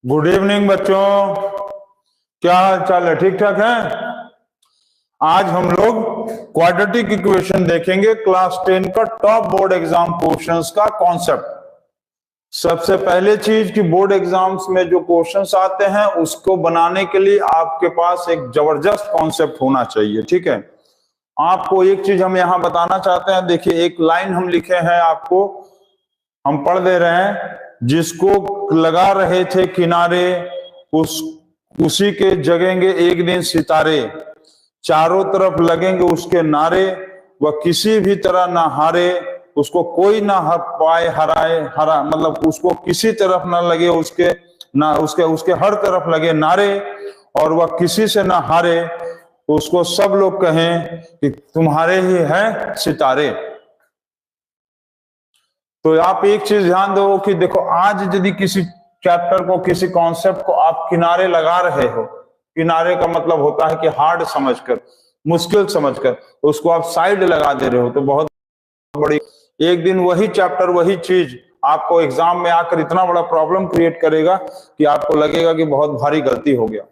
Good evening बच्चों, क्या हाल चाल है? ठीक ठाक है। आज हम लोग क्वाड्रेटिक इक्वेशन देखेंगे, क्लास 10 का टॉप बोर्ड एग्जाम क्वेश्चंस का कॉन्सेप्ट। सबसे पहले चीज कि बोर्ड एग्जाम्स में जो क्वेश्चंस आते हैं उसको बनाने के लिए आपके पास एक जबरदस्त कॉन्सेप्ट होना चाहिए। ठीक है, आपको एक चीज हम यहाँ बताना चाहते हैं। देखिए, एक लाइन हम लिखे हैं, आपको हम पढ़ दे रहे हैं। जिसको लगा रहे थे किनारे, उसी के जगेंगे एक दिन सितारे, चारों तरफ लगेंगे उसके नारे, वह किसी भी तरह ना हारे, उसको कोई ना पाए हरा मतलब उसको किसी तरफ ना लगे, उसके हर तरफ लगे नारे, और वह किसी से ना हारे, उसको सब लोग कहें कि तुम्हारे ही है सितारे। तो आप एक चीज ध्यान दो कि देखो, आज यदि किसी चैप्टर को, किसी कॉन्सेप्ट को आप किनारे लगा रहे हो, किनारे का मतलब होता है कि हार्ड समझकर, मुश्किल समझकर उसको आप साइड लगा दे रहे हो, तो बहुत बड़ी एक दिन वही चैप्टर, वही चीज आपको एग्जाम में आकर इतना बड़ा प्रॉब्लम क्रिएट करेगा कि आपको लगेगा कि बहुत भारी गलती हो गया।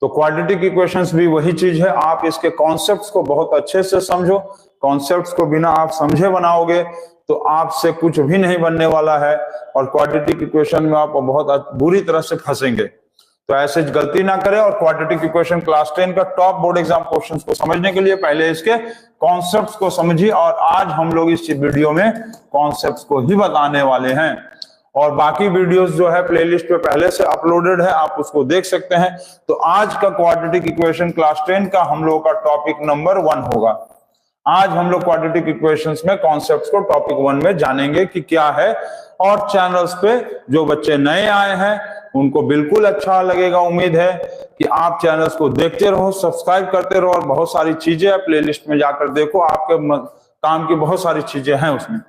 तो क्वाड्रेटिक इक्वेशंस भी वही चीज है। आप इसके कॉन्सेप्ट्स को बहुत अच्छे से समझो। कॉन्सेप्ट्स को बिना आप समझे बनाओगे तो आपसे कुछ भी नहीं बनने वाला है, और क्वाड्रेटिक इक्वेशन में आप बहुत बुरी तरह से फंसेंगे। तो ऐसे गलती ना करें, और क्वाड्रेटिक इक्वेशन क्लास 10 का टॉप बोर्ड एग्जाम क्वेश्चंस को समझने के लिए पहले इसके कॉन्सेप्ट्स को समझिए। और आज हम लोग इस वीडियो में कॉन्सेप्ट्स को ही बताने वाले हैं, और बाकी वीडियोस जो है प्लेलिस्ट पे पहले से अपलोडेड है, आप उसको देख सकते हैं। तो आज का क्वाड्रेटिक इक्वेशन क्लास 10 का हम लोग का टॉपिक नंबर 1 होगा। आज हम लोग क्वाड्रेटिक इक्वेशंस में कॉन्सेप्ट्स को टॉपिक 1 में जानेंगे कि क्या है। और चैनल्स पे जो बच्चे नए आए हैं उनको बिल्कुल अच्छा लगेगा। उम्मीद है कि आप चैनल्स को देखते रहो, सब्सक्राइब करते रहो, और बहुत सारी चीजें प्लेलिस्ट में जाकर देखो, आपके काम की बहुत सारी चीजें हैं उसमें।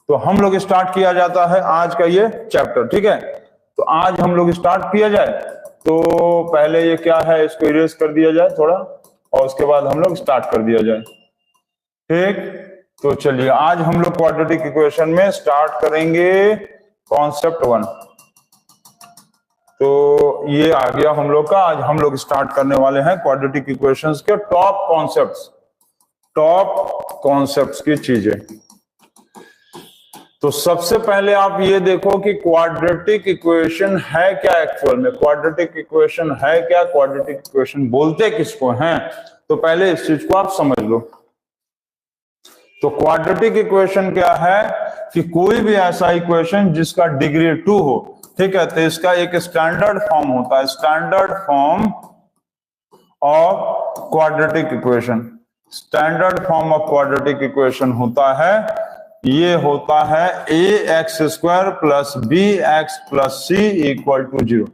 तो हम लोग स्टार्ट किया जाता है आज का ये चैप्टर। ठीक है, तो आज हम लोग स्टार्ट किया जाए। तो पहले ये क्या है, इसको इरेज कर दिया जाए थोड़ा, और उसके बाद हम लोग स्टार्ट कर दिया जाए। ठीक, तो चलिए आज हम लोग क्वाड्रेटिक इक्वेशन में स्टार्ट करेंगे कॉन्सेप्ट 1। तो ये आ गया हम लोग का। आज हम लोग स्टार्ट करने वाले हैं क्वाड्रेटिक इक्वेशंस के टॉप कॉन्सेप्ट्स की चीजें। तो सबसे पहले आप ये देखो कि क्वाड्रेटिक इक्वेशन है क्या। एक्चुअल में क्वाड्रेटिक इक्वेशन है क्या, क्वाड्रेटिक इक्वेशन बोलते किसको हैं, तो पहले इस चीज को आप समझ लो। तो क्वाड्रेटिक इक्वेशन क्या है कि कोई भी ऐसा इक्वेशन जिसका डिग्री 2 हो। ठीक है, तो इसका एक स्टैंडर्ड फॉर्म होता है, standard form of quadratic equation. Standard form of quadratic equation होता है, ये होता है ax² plus bx+ c = 0।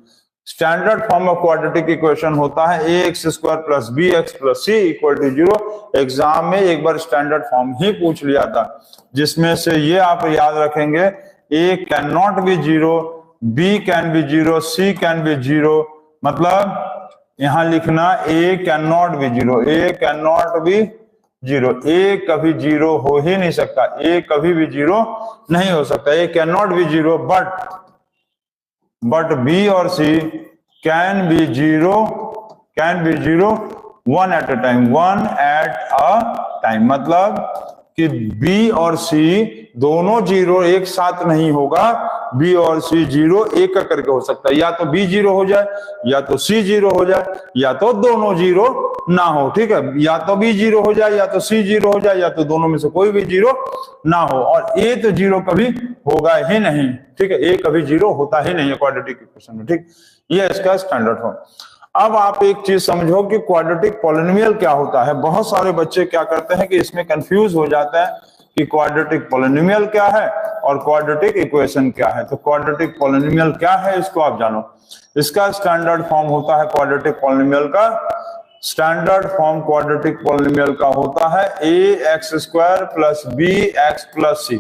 Standard form of quadratic equation होता है ax² plus bx+ c = 0। Exam में एक बार स्टैंडर्ड फॉर्म ही पूछ लिया था, जिसमें से ये आप याद रखेंगे, a can not be 0, b can be 0, c can be 0। मतलब यहां लिखना a can not be 0, a can not be 0, a कभी 0 हो ही नहीं सकता, a कभी भी 0 नहीं हो सकता, a can not be 0, but b और c can be 0 1 at a time. मतलब कि b और c दोनों 0 एक साथ नहीं होगा, b और c 0 एक करके हो सकता है। या तो b 0 हो जाए, या तो c 0 हो जाए, या तो दोनों 0 ना हो। ठीक है, या तो b 0 हो जाए, या तो c 0 हो जाए, या तो दोनों में से कोई भी 0 ना हो। और a तो 0 कभी होगा ही नहीं। ठीक है, a कभी 0 होता ही नहीं है क्वाड्रेटिक इक्वेशन में। ठीक, ये इसका स्टैंडर्ड फॉर्म। अब आप एक चीज समझो कि क्वाड्रेटिक पॉलिनोमियल क्या होता है। बहुत सारे बच्चे क्या करते हैं कि इसमें कंफ्यूज हो जाता है कि क्वाड्रेटिक पॉलिनोमियल क्या है और क्वाड्रेटिक इक्वेशन क्या है। तो क्वाड्रेटिक पॉलिनोमियल क्या है, इसको आप जानो। इसका स्टैंडर्ड फॉर्म होता है क्वाड्रेटिक पॉलिनोमियल का, स्टैंडर्ड फॉर्म क्वाड्रेटिक पॉलिनोमियल का होता है ax² प्लस bx+ c।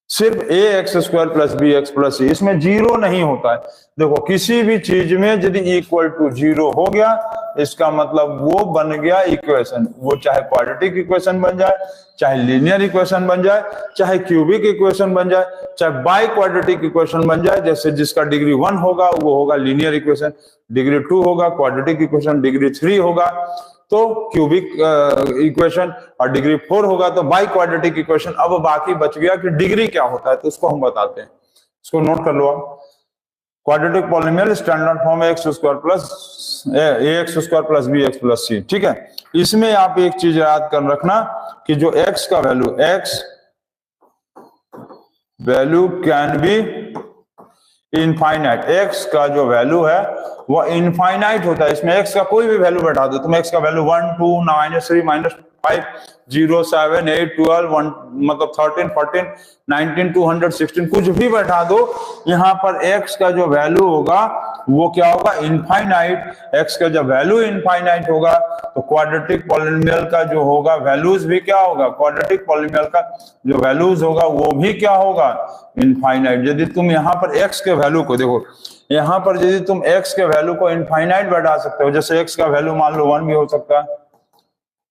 सिर्फ a x square plus b x plus c, इसमें जीरो नहीं होता है। देखो किसी भी चीज में यदि इक्वल टू जीरो हो गया इसका मतलब वो बन गया इक्वेशन, वो चाहे क्वाड्रेटिक इक्वेशन बन जाए, चाहे लीनियर इक्वेशन बन जाए, चाहे क्यूबिक इक्वेशन बन जाए, चाहे बाई क्वाड्रेटिक इक्वेशन बन जाए। जैसे जिसका डिग्री 1 होगा वो होगा लीनियर इक्वेशन, डिग्री 2 होगा क्वाड्रेटिक इक्वेशन, डिग्री 3 होगा तो क्यूबिक इक्वेशन, और डिग्री 4 होगा तो बाई क्वाड्रेटिक इक्वेशन। अब बाकी बच गया कि डिग्री क्या होता है, तो उसको हम बताते हैं। इसको नोट कर लो आप। Quadratic polynomial standard form x square plus b x plus c. ठीक है, इसमें आप एक चीज याद कर रखना कि जो एक्स का value can be infinite, x का जो वैल्यू है वो इनफाइनाइट होता है। इसमें एक्स का कोई भी वैल्यू बैठा दो, तुम एक्स का वैल्यू 1 2 -3 -5 0 7 8 12 1 मतलब 13 14 19 216 कुछ भी बैठा दो, यहाँ पर एक्स का जो वैल्यू होगा वो क्या होगा, इनफाइनाइट। एक्स का जब वैल्यू इनफाइनाइट होगा तो क्वाड्रेटिक पॉलिनोमियल का जो होगा वैल्यूज भी क्या होगा, क्वाड्रेटिक पॉलिनोमियल का जो वैल्यूज होगा वो भी क्या होगा, इनफाइनाइट। यदि तुम यहाँ पर एक्स के वैल्यू को देखो, यहाँ पर यदि तुम एक्स के वैल्यू को इनफाइनाइट बैठा सकते हो, जैसे एक्स का वैल्यू मान लो 1 भी हो सकता है,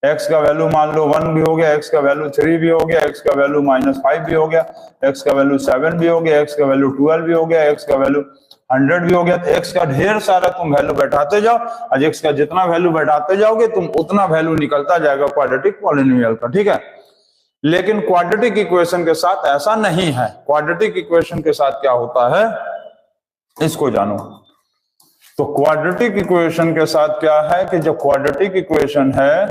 एक्स का वैल्यू मान लो 1 भी हो गया, एक्स का वैल्यू 3 भी हो गया, एक्स का वैल्यू -5 भी हो गया, एक्स का वैल्यू 7 भी हो गया, एक्स का वैल्यू 12 भी हो गया, एक्स का वैल्यू 100 भी हो गया। तो एक्स का ढेर सारा तुम वैल्यू बैठाते जाओ, और एक्स का जितना वैल्यू बैठाते जाओगे तुम उतना वैल्यू निकलता जाएगा क्वाड्रेटिक पॉलिनोमियल का। ठीक है, लेकिन क्वाड्रेटिक इक्वेशन के साथ ऐसा नहीं है। क्वाड्रेटिक इक्वेशन के साथ क्या होता है इसको जानो। तो क्वाड्रेटिक इक्वेशन के साथ क्या है कि जो क्वाड्रेटिक इक्वेशन है,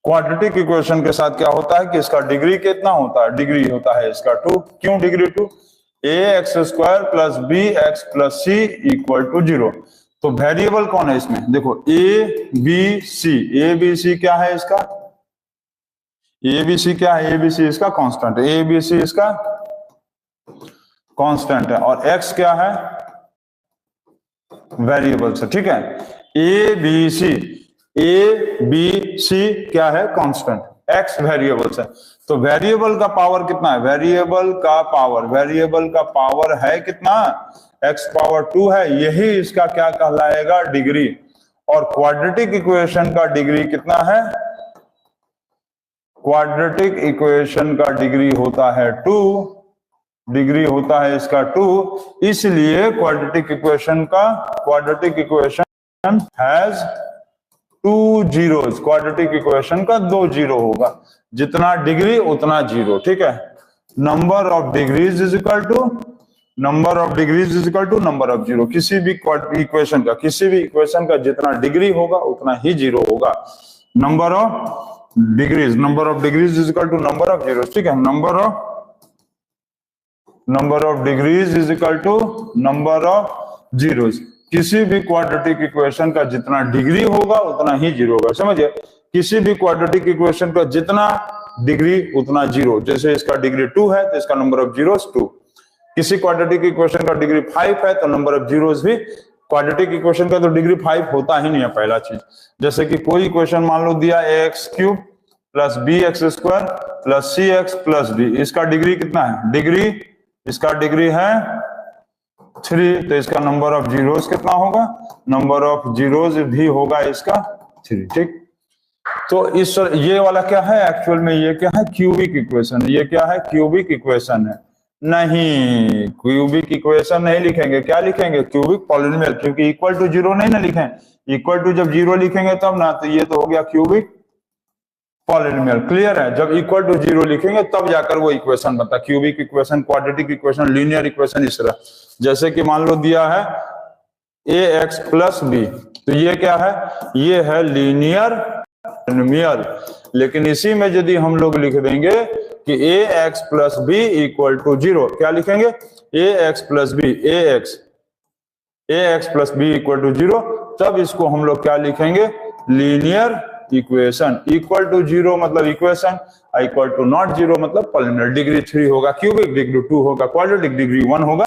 क्वाड्रेटिक इक्वेशन के साथ क्या होता है कि इसका डिग्री कितना होता है, डिग्री होता है इसका 2। क्यों degree 2? A x square plus b x plus c equal to 0। तो वेरिएबल कौन है इसमें, देखो A B C, A B C क्या है इसका, ए बी सी क्या है, ए बी सी इसका कांस्टेंट है, ए बी सी इसका कांस्टेंट है, और एक्स क्या है, वेरिएबल से। ठीक है, ए बी सी क्या है, कांस्टेंट, एक्स वेरिएबल है। तो वेरिएबल का पावर कितना है, वेरिएबल का पावर है कितना, x पावर 2 है, यही इसका क्या कहलाएगा, डिग्री। और क्वाड्रेटिक इक्वेशन का डिग्री कितना है, क्वाड्रेटिक इक्वेशन का डिग्री होता है 2, डिग्री होता है इसका 2, इसलिए quadratic equation has 2 zeros. Quadratic equation का 2 जीरो होगा, जितना डिग्री उतना जीरो। ठीक है, number of degrees is equal to number of zero. किसी भी इक्वेशन का जितना डिग्री होगा उतना ही जीरो होगा। Number of degrees is equal to number of zero. ठीक है, number of degrees is equal to number of zeros. किसी भी क्वाड्रेटिक इक्वेशन का जितना डिग्री होगा उतना ही जीरो होगा। समझिए, किसी भी क्वाड्रेटिक इक्वेशन का जितना डिग्री उतना जीरो। जैसे इसका डिग्री 2 है तो इसका नंबर ऑफ जीरोस 2। किसी क्वाड्रेटिक इक्वेशन का डिग्री 5 है तो नंबर ऑफ जीरोस भी, क्वाड्रेटिक इक्वेशन का तो डिग्री 5 होता ही नहीं है पहला चीज। जैसे कि कोई इक्वेशन मान लो दिया ax³ plus bx² plus cx plus d, इसका डिग्री कितना है, इसका डिग्री है 3, तो इसका नंबर ऑफ जीरोस कितना होगा, नंबर ऑफ जीरोस भी होगा इसका 3। ठीक, तो इस ये वाला क्या है, एक्चुअल में ये क्या है, क्यूबिक इक्वेशन। ये क्या है, क्यूबिक इक्वेशन है। नहीं, क्यूबिक इक्वेशन नहीं लिखेंगे, क्या लिखेंगे, क्यूबिक पॉलिनोमियल, क्योंकि इक्वल टू जीरो नहीं ना लिखें। इक्वल टू जब जीरो लिखेंगे तब ना, तो ये तो हो गया क्यूबिक पॉलिनोमियल। क्लियर है, जब इक्वल टू जीरो लिखेंगे तब जाकर वो इक्वेशन बनता है, cubic equation, quadratic equation, linear equation, इस तरह। जैसे कि मान लो दिया है ax प्लस बी, तो ये क्या है, ये है लीनियर पॉलिनोमियल। लेकिन इसी में यदि हम लोग लिख देंगे कि ax plus b equal to 0, क्या लिखेंगे, ax plus b equal to 0, तब इसको हम लोग क्या लिखेंगे, लीनियर इक्वेशन। इक्वल टू 0 मतलब इक्वेशन, इक्वल टू नॉट 0 मतलब पॉलिनोमियल। डिग्री 3 होगा क्यूबिक, डिग्री 2 होगा क्वाड्रेटिक, डिग्री 1 होगा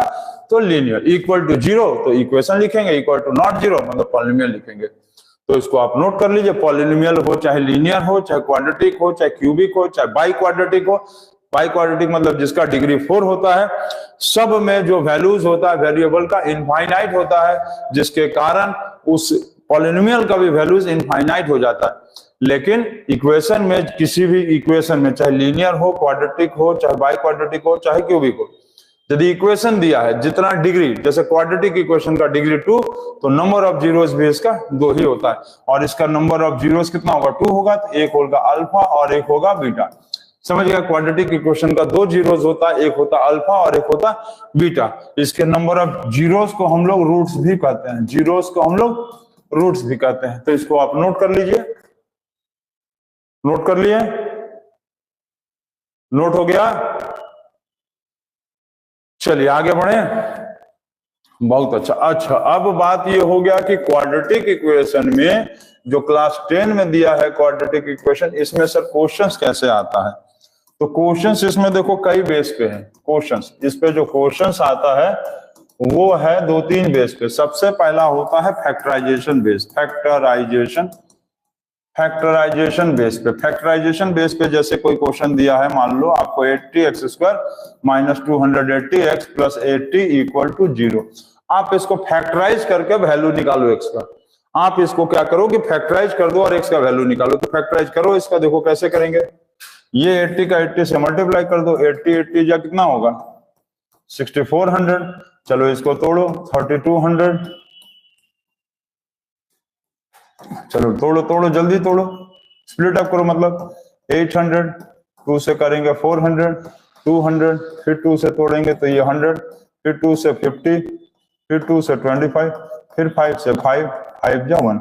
तो लीनियर। इक्वल टू 0 तो इक्वेशन लिखेंगे, इक्वल टू नॉट 0 मतलब पॉलिनोमियल लिखेंगे। तो इसको आप नोट कर लीजिए, पॉलिनोमियल हो चाहे लीनियर हो, चाहे क्वाड्रेटिक हो, चाहे क्यूबिक हो, चाहे बाई क्वाड्रेटिक हो, बाई क्वाड्रेटिक मतलब जिसका डिग्री 4 होता है, सब में जो वैल्यूज होता है वेरिएबल का इनफाइनाइट होता है, जिसके कारण उस पॉलिनोमियल का भी वैल्यूज इनफाइनाइट हो जाता है। लेकिन इक्वेशन में, किसी भी इक्वेशन में, चाहे लीनियर हो, क्वाड्रेटिक हो, चाहे बाई क्वाड्रेटिक हो, चाहे क्यूबिक हो, यदि इक्वेशन दिया है जितना डिग्री, जैसे क्वाड्रेटिक इक्वेशन का डिग्री 2, तो नंबर ऑफ जीरोस भी इसका 2 ही होता है, और इसका नंबर ऑफ जीरोस कितना होगा, 2 होगा, तो एक होगा अल्फा और एक होगा बीटा। समझ गया, क्वाड्रेटिक इक्वेशन का 2 जीरोस होता है, एक होता अल्फा और एक होता बीटा। इसके नंबर ऑफ जीरोस को हम लोग रूट्स भी कहते हैं, जीरोस को हम लोग रूट्स भी कहते हैं। तो इसको आप नोट कर लीजिए, नोट कर लिए, नोट हो गया। चलिए आगे बढ़े, बहुत अच्छा। अच्छा, अब बात ये हो गया कि क्वाड्रेटिक इक्वेशन में जो क्लास 10 में दिया है क्वाड्रेटिक इक्वेशन, इसमें सर क्वेश्चंस कैसे आता है? तो क्वेश्चंस इसमें देखो कई बेस पे है क्वेश्चंस। इस पे जो क्वेश्चंस आता है वो है 2-3 बेस पे। सबसे पहला होता है फैक्टराइजेशन बेस, फैक्टराइजेशन बेस पे। फैक्टराइजेशन बेस पे जैसे कोई क्वेश्चन दिया है, मान लो आपको 80x² minus 280x plus 80 equal to 0। आप इसको फैक्टराइज करके वैल्यू निकालो x का। आप इसको क्या करो कि फैक्टराइज कर दो और x का वैल्यू निकालो। तो फैक्टराइज करो इसका, देखो कैसे करेंगे। ये 80 का 80 से मल्टीप्लाई कर दो, 80 जा कितना होगा 6400। चलो इसको तोड़ो, 3200। चलो तोड़ो तोड़ो जल्दी तोड़ो, स्प्लिट अप करो, मतलब 800, 2 से करेंगे 400, 200, फिर 2 से तोड़ेंगे तो ये 100, फिर 2 से 50, फिर 2 से 25, फिर 5 से 5, 5 जा 1,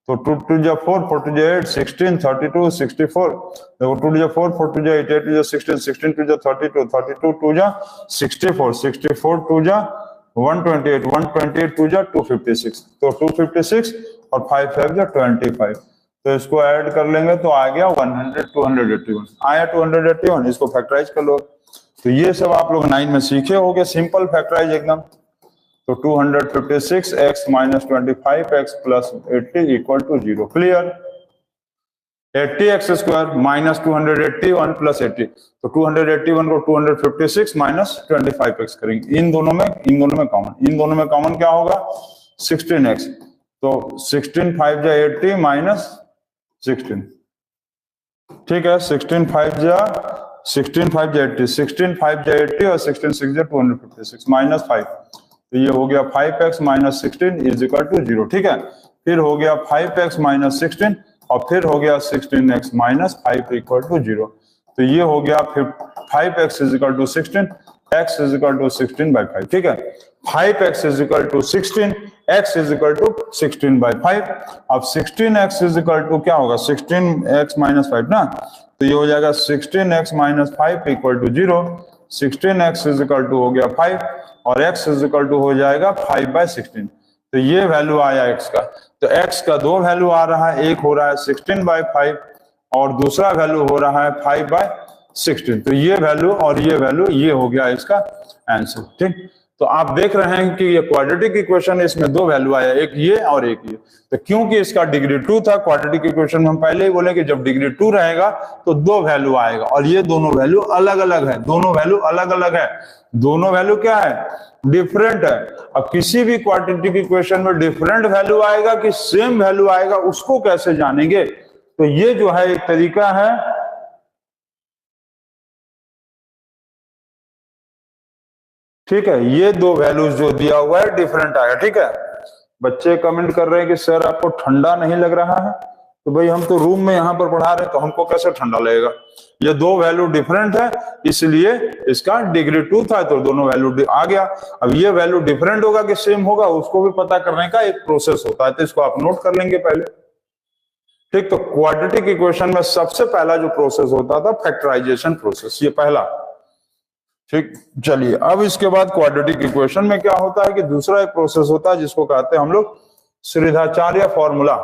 तो 2 जा 4, 4 2 जा 8, 16, 32, 64। देखो 2 जा 4, 4 2 जा 8, 8 2 जा 16, 16 2 जा 32, 32 2 जा 64, 64 2 जा 128, 128 2 जा 256, तो 256 और 5 5 जा 25। तो इसको ऐड कर लेंगे तो आ गया 100, 281 आया, 281। इसको फैक्टराइज कर लो। तो ये सब आप लोग 9 में सीखे होंगे, सिंपल फैक्टराइज एकदम। तो 256x minus 25x plus 80 equal to 0। Clear. 80x² minus 281 plus 80, तो 281 को 256 माइनस 25x करेंगे। इन दोनों में कॉमन, इन दोनों में कॉमन क्या होगा 16x, तो 16 5 जा 80 माइनस 16, ठीक है। 16 5 जा 80, 16 5 जा 80 और 16 6 जा 256 माइनस 5, तो ये हो गया 5x minus 16 is equal to 0, ठीक है। फिर हो गया 5x माइनस 16 और फिर हो गया 16x माइनस 5 इक्वल टू 0, तो ये हो गया फिर 5x is equal to 16, x is equal to 16 by 5, ठीक है। 5x is equal to 16, x is equal to 16 by 5। अब 16x इज इक्वल टू क्या होगा 16x माइनस 5 ना, तो ये हो जाएगा 16x minus 5 equal to 0। 16x is equal to हो गया 5 और x इज इक्वल टू हो जाएगा 5 बाई 16, तो ये वैल्यू आया x का। तो x का 2 वैल्यू आ रहा है, एक हो रहा है 16 बाई 5 और दूसरा वैल्यू हो रहा है 5 बाई 16, तो ये वैल्यू और ये वैल्यू, ये हो गया इसका आंसर, ठीक। तो आप देख रहे हैं कि ये क्वाड्रेटिक इक्वेशन, इसमें 2 वैल्यू आया, एक ये और एक ये। तो क्योंकि इसका डिग्री 2 था, क्वाड्रेटिक इक्वेशन में हम पहले ही बोले कि जब डिग्री 2 रहेगा तो 2 वैल्यू आएगा, और ये दोनों वैल्यू अलग अलग है, दोनों वैल्यू अलग अलग है, दोनों वैल्यू क्या है डिफरेंट है। अब किसी भी क्वाड्रेटिक इक्वेशन में डिफरेंट वैल्यू आएगा कि सेम वैल्यू आएगा, उसको कैसे जानेंगे? तो ये जो है एक तरीका है, ठीक है। ये 2 वैल्यूज जो दिया हुआ है डिफरेंट आएगा, ठीक है। बच्चे कमेंट कर रहे हैं कि सर आपको ठंडा नहीं लग रहा है, तो भाई हम तो रूम में यहाँ पर पढ़ा रहे हैं, तो हमको कैसे ठंडा लगेगा? ये 2 वैल्यू डिफरेंट है, इसलिए इसका डिग्री 2 था तो दोनों वैल्यू आ गया। अब ये वैल्यू डिफरेंट होगा कि सेम होगा, उसको भी पता करने का एक प्रोसेस होता है, तो इसको आप नोट कर लेंगे पहले, ठीक। तो क्वाड्रेटिक इक्वेशन में सबसे पहला जो प्रोसेस होता था फैक्टराइजेशन प्रोसेस, ये पहला, ठीक। चलिए अब इसके बाद क्वाड्रेटिक इक्वेशन में क्या होता है कि दूसरा एक प्रोसेस होता है जिसको कहते हैं हम लोग श्रीधाचार्य फॉर्मूला।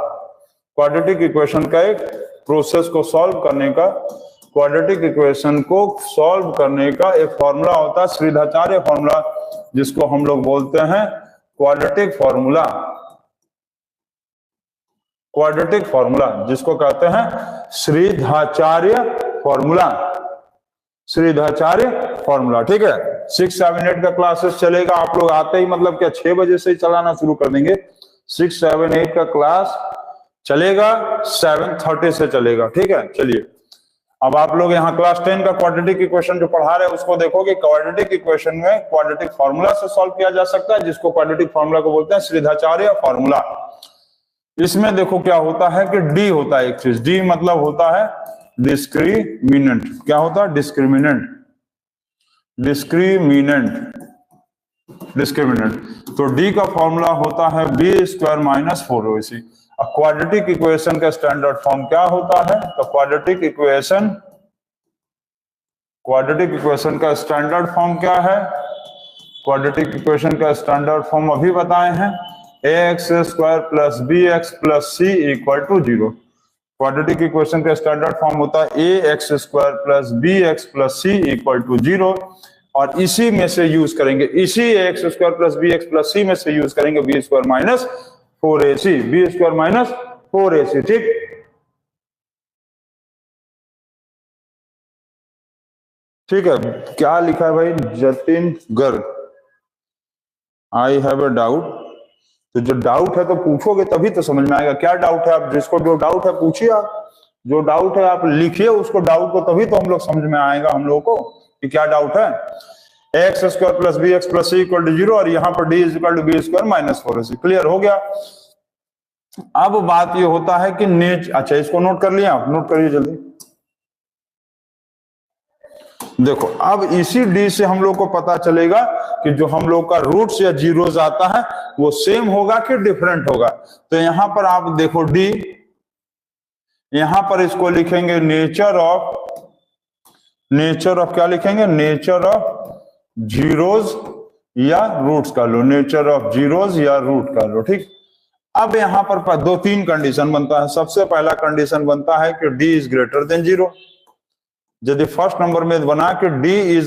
क्वाड्रेटिक इक्वेशन का एक प्रोसेस को सॉल्व करने का, क्वाड्रेटिक इक्वेशन को सॉल्व करने का एक फॉर्मूला होता है श्रीधाचार्य फॉर्मूला, जिसको हम लोग बोलते हैं क्वाड्रेटिक फॉर्मूला। क्वाड्रेटिक फॉर्मूला जिसको कहते हैं श्रीधाचार्य फॉर्मूला, श्रीधाचार्य फॉर्मूला। ठीक है, 6, 7, 8 का क्लासेस चलेगा। आप लोग आते ही मतलब क्या 6 बजे से ही चलाना शुरू कर देंगे। 6, 7, 8 का क्लास चलेगा, 7:30 से चलेगा। ठीक है, चलिए अब आप लोग यहाँ क्लास 10 का क्वाड्रेटिक इक्वेशन जो पढ़ा रहे हैं उसको देखोगे। क्वाड्रेटिक इक्वेशन में क्वाड्रेटिक फॉर्मूला से सॉल्व किया जा सकता है, जिसको क्वाड्रेटिक फॉर्मूला को बोलते हैं श्रीधाचार्य फॉर्मूला। इसमें देखो क्या होता है कि डी होता है एक चीज, डी मतलब होता है डिस्क्रिमिनेंट। क्या होता है? डिस्क्रिमिनेंट। डिस्क्रिमिनेंट डिस्क्रिमिनेंट तो डी का फॉर्मूला होता है b² - 4ac। क्वाड्रेटिक इक्वेशन का स्टैंडर्ड फॉर्म क्या होता है? तो क्वाड्रेटिक इक्वेशन का स्टैंडर्ड फॉर्म क्या है? क्वाड्रेटिक इक्वेशन का स्टैंडर्ड फॉर्म अभी बताए हैं, ax² + bx + c = 0। Quadratic equation का स्टैंडर्ड फॉर्म होता है ax² + bx + c = 0। और इसी में से यूज करेंगे, इसी ax² + bx + c में से यूज करेंगे b² - 4ac, b² - 4ac। ठीक, ठीक है। क्या लिखा है भाई? Jatin Garg, I have a doubt. तो जो डाउट है तो पूछोगे तभी तो समझ में आएगा क्या डाउट है। आप जिसको जो डाउट है पूछिए, आप जो डाउट है आप लिखिए उसको, डाउट को, तभी तो हम लोग समझ में आएगा हम लोगों को कि क्या डाउट है। ax² + bx + c = 0 और यहाँ पर d = b² - 4ac। क्लियर हो गया। अब बात ये होता है कि अच्छा इसको नोट कर लिया, आप नोट करिए जल्दी। देखो अब इसी डी से हम लोग को पता चलेगा कि जो हम लोग का रूट्स या जीरोस आता है वो सेम होगा कि डिफरेंट होगा। तो यहां पर आप देखो डी, यहां पर इसको लिखेंगे नेचर ऑफ क्या लिखेंगे? नेचर ऑफ जीरोस या रूट्स का लो, नेचर ऑफ जीरोस या रूट का लो। ठीक, अब यहां पर 2-3 कंडीशन बनता है। सबसे पहला कंडीशन बनता है कि d > 0। यदि फर्स्ट नंबर में बना कि d >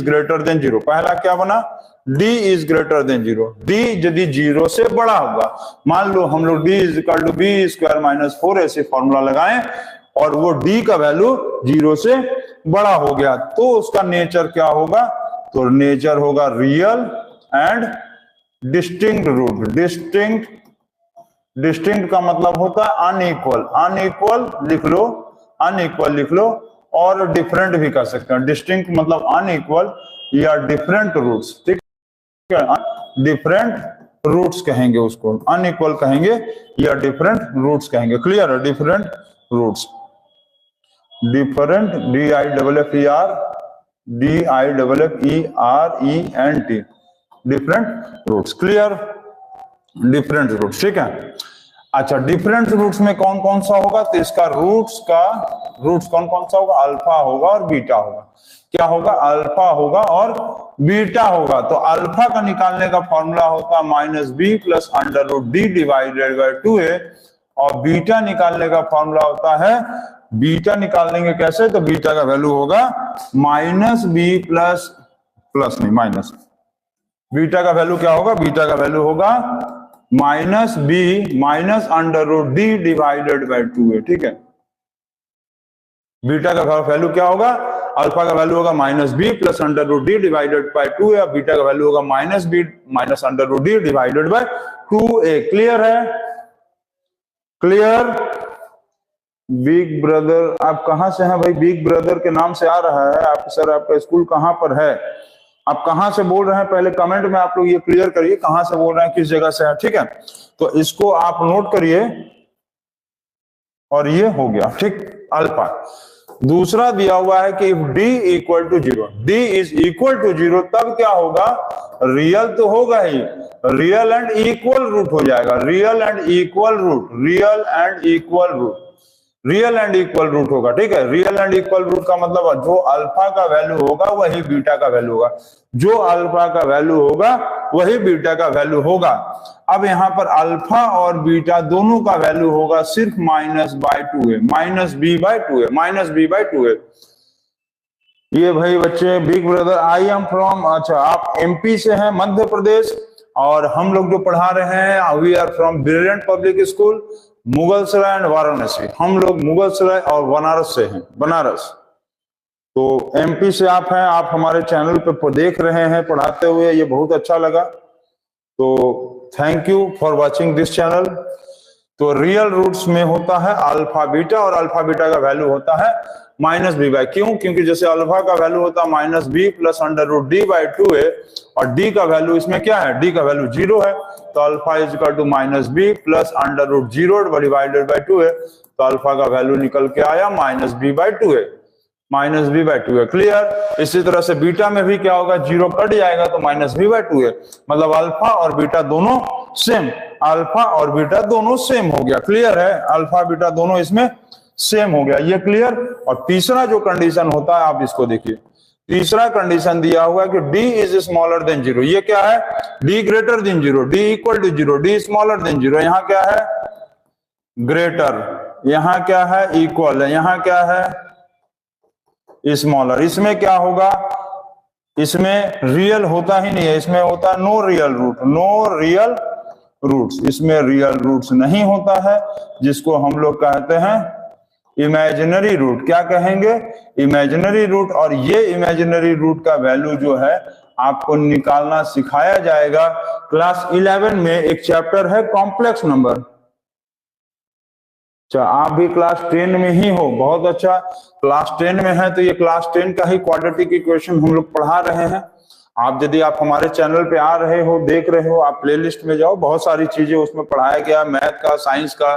0, पहला क्या बना? d > 0। d यदि 0 से बड़ा होगा, मान लो हम लोग d = b² - 4ac फॉर्मूला लगाएं और वो d का वैल्यू 0 से बड़ा हो गया, तो उसका नेचर क्या होगा? तो नेचर होगा real and distinct root. Distinct का मतलब होता है अनइक्वल, अनइक्वल लिख लो, अनइक्वल लिख लो, और डिफरेंट भी कर सकते हैं। डिस्टिंक्ट मतलब अनइक्वल या डिफरेंट रूट्स। ठीक है, डिफरेंट रूट्स कहेंगे उसको, अनइक्वल कहेंगे या डिफरेंट रूट्स कहेंगे। क्लियर है? Different roots, different DIFFERENT, different roots. Clear? Different roots. ठीक है, अच्छा डिफरेंट रूट्स में कौन कौन सा होगा? तो इसका रूट्स कौन कौन सा होगा? अल्फा होगा और बीटा होगा। क्या होगा? अल्फा होगा और बीटा होगा। तो अल्फा का निकालने का फॉर्मूला होता है -b + √d / 2a, और बीटा निकालने का फॉर्मूला होता है, बीटा निकालेंगे कैसे? तो बीटा का वैल्यू होगा -b प्लस नहीं माइनस, बीटा का वैल्यू क्या होगा? बीटा का वैल्यू होगा -b - √d / 2a। ठीक है, बीटा का वैल्यू क्या होगा? अल्फा का वैल्यू होगा -b + √d / 2a, बीटा का वैल्यू होगा -b - √d / 2a। क्लियर है? क्लियर? बिग ब्रदर, आप कहां से हैं भाई? बिग ब्रदर के नाम से आ रहा है आप सर, आपका स्कूल कहां पर है? आप कहां से बोल रहे हैं? पहले कमेंट में आप लोग ये क्लियर करिए कहां से बोल रहे हैं, किस जगह से है। ठीक है, तो इसको आप नोट करिए, और ये हो गया। ठीक, अल्फा। दूसरा दिया हुआ है कि d = 0, d = 0, तब क्या होगा? रियल तो होगा ही, रियल एंड इक्वल रूट हो जाएगा। Real and equal root, real and equal root, real and equal root होगा। ठीक है, रियल एंड इक्वल रूट का मतलब जो अल्फा का वैल्यू होगा वही बीटा का वैल्यू होगा, जो अल्फा का वैल्यू होगा वही बीटा का वैल्यू होगा। अब यहाँ पर अल्फा और बीटा दोनों का वैल्यू होगा सिर्फ -2a, -b/2a। ये भाई बच्चे, big brother, I am from, अच्छा आप MP से हैं, मध्य प्रदेश, और हम लोग जो पढ़ा रहे हैं we are from Brilliant Public School, Mughalsarai and Varanasi. हम लोग मुगलसराय और बनारस से हैं, बनारस। तो एमपी से आप हैं, आप हमारे चैनल पे देख रहे हैं पढ़ाते हुए, ये बहुत अच्छा लगा। तो thank you for watching this channel. तो रियल रूट्स में होता है अल्फा बीटा, और अल्फा बीटा का वैल्यू होता है -b/, क्यों? क्योंकि जैसे अल्फा का वैल्यू होता है -b प्लस √d/2a, और डी का वैल्यू इसमें क्या है? डी का वैल्यू 0 है, तो alpha is equal to -b plus √0 divided by 2a, तो अल्फा का वैल्यू निकल के आया -b/2a, -b/2a। क्लियर? इसी तरह से बीटा में भी क्या होगा? 0 कट जाएगा तो -b/2a, मतलब अल्फा और बीटा दोनों सेम, अल्फा और बीटा दोनों सेम हो गया। क्लियर है? अल्फा बीटा दोनों इसमें सेम हो गया, ये क्लियर। और तीसरा जो कंडीशन होता है, आप इसको देखिए, तीसरा कंडीशन दिया हुआ है कि d इज स्मॉलर देन 0। ये क्या है? d greater than 0, d equal to 0, d smaller than 0। यहाँ क्या है? ग्रेटर, यहाँ क्या है? इक्वल है, यहाँ क्या है? स्मॉलर। इसमें क्या होगा? इसमें रियल होता ही नहीं है, इसमें होता है no real root, no real roots. इसमें रियल रूट्स नहीं होता है, जिसको हम लोग कहते हैं इमेजिनरी रूट। क्या कहेंगे? Imaginary root. और ये इमेजिनरी रूट का वैल्यू जो है आपको निकालना सिखाया जाएगा क्लास 11 में। एक चैप्टर है कॉम्प्लेक्स नंबर। अच्छा, आप भी क्लास 10 में ही हो, बहुत अच्छा। क्लास 10 में है तो ये क्लास 10 का ही क्वाड्रेटिक इक्वेशन हम लोग पढ़ा रहे हैं। आप यदि आप हमारे चैनल पे आ रहे हो, देख रहे हो, आप प्लेलिस्ट में जाओ, बहुत सारी चीजें उसमें पढ़ाया गया, मैथ का, साइंस का,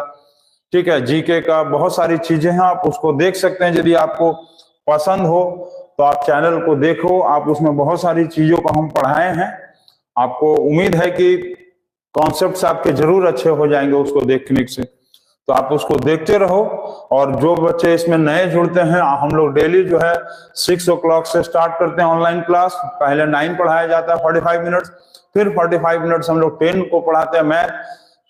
ठीक है, जीके का, बहुत सारी चीजें हैं, आप उसको देख सकते हैं। यदि आपको पसंद हो तो आप चैनल को देखो, आप उसमें बहुत सारी चीजों को हम पढ़ाए हैं। आपको उम्मीद है कि कॉन्सेप्ट्स आपके जरूर अच्छे हो जाएंगे उसको देखने से, तो आप उसको देखते रहो। और जो बच्चे इसमें नए जुड़ते हैं, हम लोग डेली जो है 6 o'clock से स्टार्ट करते हैं ऑनलाइन क्लास। पहले 9 पढ़ाया जाता है 45 मिनट्स, फिर 45 मिनट्स हम लोग 10 को पढ़ाते हैं मैथ,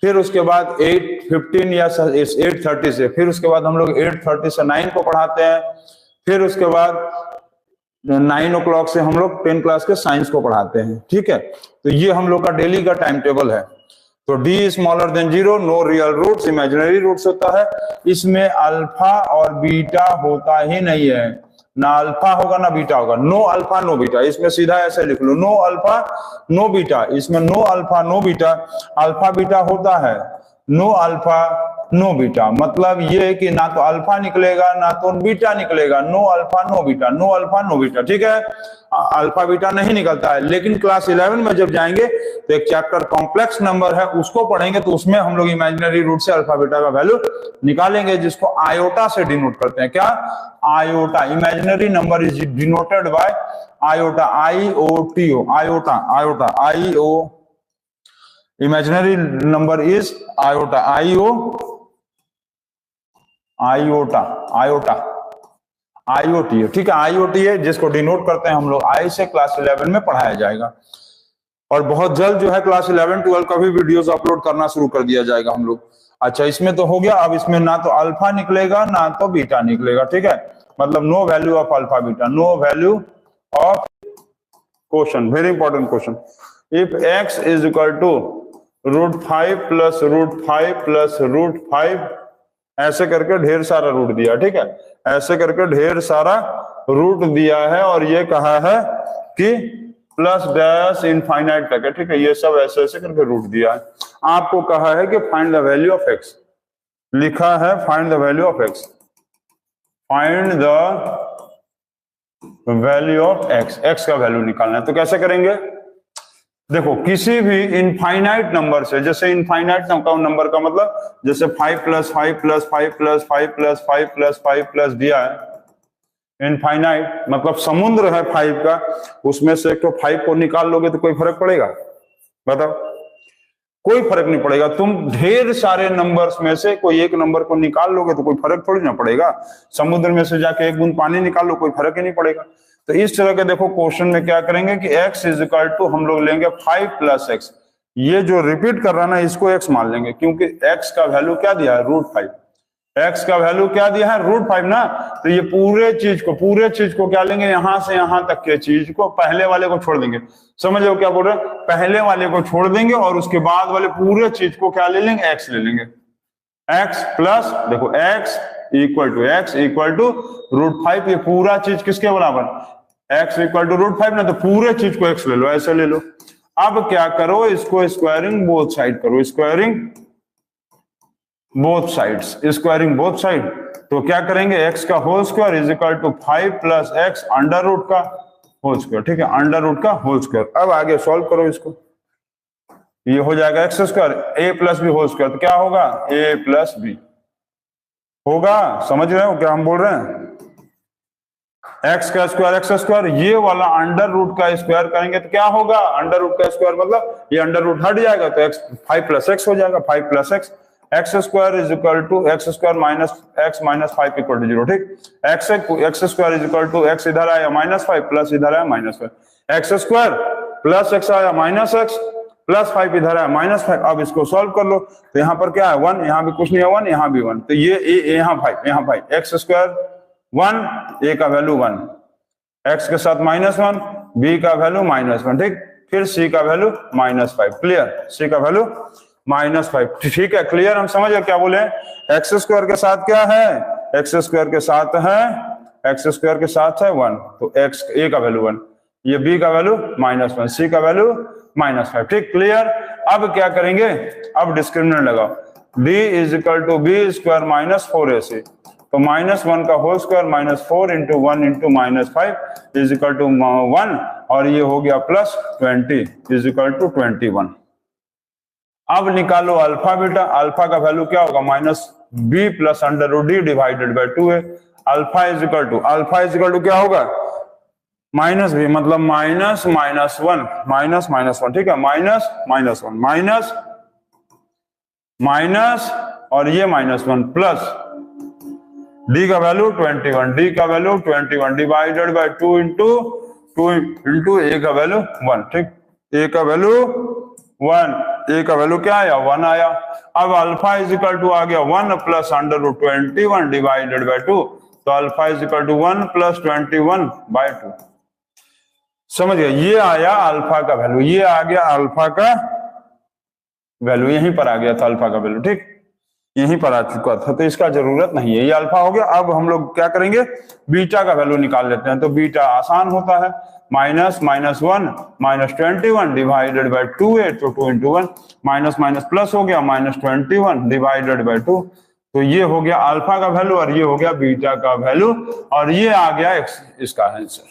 फिर उसके बाद 8:15 या 8:30 से, फिर उसके बाद हम लोग 8:30 से 9 को पढ़ाते हैं, फिर उसके बाद 9 o'clock से हम लोग 10 क्लास के साइंस को पढ़ाते हैं। ठीक है, तो ये हम लोग का डेली का टाइम टेबल है। तो d smaller than 0, no real roots, imaginary roots होता है। इसमें अल्फा और बीटा होता ही नहीं है, ना अल्फा होगा ना बीटा होगा, नो अल्फा नो बीटा। इसमें सीधा ऐसे लिख लो, नो अल्फा नो बीटा। इसमें no alpha no beta, alpha beta होता है, नो अल्फा नो बीटा। मतलब ये कि ना तो अल्फा निकलेगा ना तो बीटा निकलेगा, no alpha no beta, no alpha no beta. ठीक है, अल्फा बीटा नहीं निकलता है। लेकिन क्लास 11 में जब जाएंगे तो एक चैप्टर कॉम्प्लेक्स नंबर है, उसको पढ़ेंगे, तो उसमें हम लोग इमेजिनरी रूट से अल्फा बीटा का वैल्यू निकालेंगे, जिसको आयोटा से डिनोट करते हैं। क्या? Iota. Imaginary number is denoted by iota, IOTO, iota, iota, IO। Imaginary number is iota, iota, iota, IOT है। ठीक है, IOT है, जिसको डिनोट करते हैं हम लोग आई से। क्लास 11 में पढ़ाया जाएगा, और बहुत जल्द जो है क्लास 11, 12 का भी वीडियोस अपलोड करना शुरू कर दिया जाएगा हम लोग। अच्छा, इसमें तो हो गया। अब इसमें ना तो अल्फा निकलेगा ना तो बीटा निकलेगा। ठीक है, मतलब no value of alpha beta, no value of. Question, very important question. If x is equal to √5 plus √5 plus √5, ऐसे करके ढेर सारा रूट दिया। ठीक है, ऐसे करके ढेर सारा रूट दिया है, और ये कहा है कि प्लस डैश इनफाइनाइट तक है। ठीक है, ये सब ऐसे ऐसे करके रूट दिया है। आपको कहा है कि find the value of x, लिखा है find the value of x, find the value of x, x का वैल्यू निकालना है। तो कैसे करेंगे? देखो, किसी भी इनफाइनाइट नंबर से, जैसे इनफाइनाइट नंबर का मतलब जैसे 5 + 5 + 5 + 5 + 5 + 5 प्लस दिया है। इनफाइनाइट मतलब समुद्र है 5 का, उसमें से एक तो 5 को निकाल लोगे तो कोई फर्क पड़ेगा? बताओ, कोई फर्क नहीं पड़ेगा। तुम ढेर सारे नंबर्स में से कोई एक नंबर को निकाल लोगे तो कोई फर्क थोड़ी ना पड़ेगा। समुद्र में से जाके एक बूंद पानी निकाल लो, कोई फर्क ही नहीं पड़ेगा। तो इस तरह के देखो क्वेश्चन में क्या करेंगे कि x इज इक्वल टू हम लोग लेंगे 5 + x। ये जो रिपीट कर रहा है ना, इसको x मान लेंगे, क्योंकि x का वैल्यू क्या दिया है? √5। x का वैल्यू क्या दिया है? √5 ना। तो ये पूरे चीज को क्या लेंगे? यहां से यहां तक के चीज को, पहले वाले को छोड़ देंगे। समझ लो क्या बोल रहे हैं? पहले वाले को छोड़ देंगे और उसके बाद वाले पूरे चीज को क्या ले लेंगे? x ले लेंगे। x प्लस, देखो x x इक्वल टू √5, ये पूरा चीज किसके बराबर, x इक्वल टू √5 ना, तो पूरे चीज को x ले लो, ऐसे ले लो। अब क्या करो, इसको स्क्वायरिंग बोथ साइड करो, squaring both sides, squaring both side. तो क्या करेंगे, x का whole square is equal to 5 plus x under root का होल स्क्वायर, ठीक है, अंडर रूट का होल स्क्वायर। अब आगे सॉल्व करो इसको, ये हो जाएगा x square a plus b whole square, तो क्या होगा a प्लस बी होगा। समझ रहे हो क्या हम बोल रहे हैं, एक्स का स्क्वायर, ये वाला अंडर रूट का स्क्वायर करेंगे तो क्या होगा, अंडर रूट का स्क्वायर मतलब ये अंडर रूट हट जाएगा तो x 5 प्लस एक्स हो जाएगा, 5 plus x, x square is equal to x square minus x minus 5 equal to 0, ठीक। X square is equal to x इधर आया -5 प्लस इधर आया -5, एक्स स्क्वायर प्लस एक्स आया माइनस एक्स प्लस 5 इधर आया -5। अब इसको सॉल्व कर लो, तो यहाँ पर क्या है 1, यहाँ भी कुछ नहीं है 1, यहाँ भी 1, तो ये यहाँ 5, एक्स स्क्वायर 1, a का वैल्यू 1, x के साथ -1, b का वैल्यू -1, ठीक। फिर c का वैल्यू -5, क्लियर, c का वैल्यू -5, ठीक है, क्लियर। हम समझ गए क्या बोले, एक्स स्क्वायर के साथ क्या है, एक्स स्क्वायर के साथ है, एक्स स्क्वायर के साथ है 1, तो x a का वैल्यू 1, ये b का वैल्यू -1, c का वैल्यू -5, ठीक, क्लियर। अब क्या करेंगे, अब डिस्क्रिमिनेंट लगाओ, d is equal to b square minus 4ac, तो -1 का whole square -4 into 1 into -5 is equal to 1, और ये हो गया +20 इज इक्वल टू 21। अब निकालो अल्फा बीटा, अल्फा का वैल्यू क्या होगा, -b plus under root d divided by 2 है। अल्फा इज इक्वल टू क्या होगा, -b मतलब -1, ठीक है, माइनस और ये -1 प्लस d का value 21, divided by 2 into a का वैल्यू 1, ठीक, a का वैल्यू 1, a का वैल्यू क्या आया 1 आया। अब अल्फा इज इक्वल टू आ गया 1 plus under root 21 divided by 2, तो alpha is equal to 1 plus 21 by 2, समझ गए, ये आया अल्फा का वैल्यू, ये आ गया अल्फा का वैल्यू, यहीं पर आ गया था अल्फा का वैल्यू, ठीक, यहीं पर आ चुका था, तो इसका जरूरत नहीं है, ये अल्फा हो गया। अब हम लोग क्या करेंगे, बीटा का वैल्यू निकाल लेते हैं, तो बीटा आसान होता है, -1 -21 डिवाइडेड बाय 2a, तो 2 इंटू 1, माइनस प्लस हो गया -21 डिवाइडेड बाय 2, तो ये हो गया अल्फा का वैल्यू और ये हो गया बीटा का वैल्यू, और ये आ गया एक्स, इसका आंसर,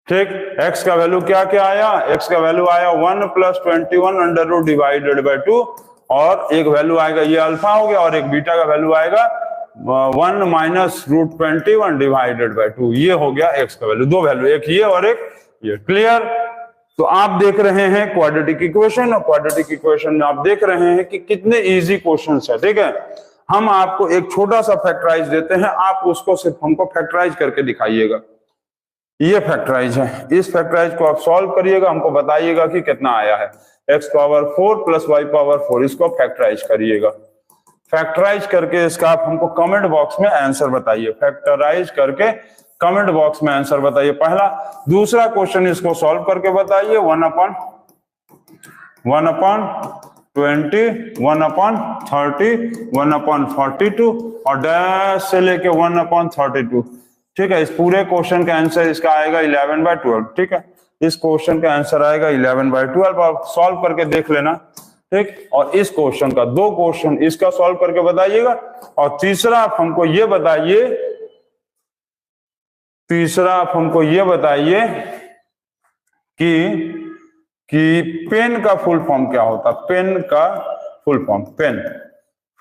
ठीक। x का वैल्यू क्या क्या आया, x का वैल्यू आया 1 plus 21 under root divided by 2, और एक वैल्यू आएगा ये अल्फा हो गया, और एक बीटा का वैल्यू आएगा 1 माइनस रूट 21 डिवाइडेड बाय 2, ये हो गया x का वैल्यू, दो वैल्यू, एक ये और एक ये, क्लियर। तो आप देख रहे हैं क्वाड्रेटिक इक्वेशन, और क्वाड्रेटिक इक्वेशन में आप देख रहे हैं कि कितने इजी क्वेश्चंस है, ठीक है। हम आपको एक छोटा सा फैक्टराइज देते हैं, आप उसको सिर्फ हमको फैक्टराइज करके दिखाइएगा, ये फैक्टराइज है, इस फैक्टराइज को आप सॉल्व करिएगा, हमको बताइएगा कि कितना आया है, x power 4 plus y power 4, इसको फैक्टराइज करिएगा, फैक्टराइज करके इसका आप हमको कमेंट बॉक्स में आंसर बताइए, फैक्टराइज करके कमेंट बॉक्स में आंसर बताइए पहला। दूसरा क्वेश्चन इसको सॉल्व करके बताइए, 1/20, 1/30, 1/42 और डैश से लेके 1/32, ठीक है। इस पूरे क्वेश्चन का आंसर इसका आएगा 11/12, ठीक है, इस क्वेश्चन का आंसर आएगा 11/12, आप सॉल्व करके देख लेना, ठीक। और इस क्वेश्चन का, दो क्वेश्चन इसका सॉल्व करके बताइएगा, और तीसरा आप हमको ये बताइए कि पेन का फुल फॉर्म क्या होता है, पेन का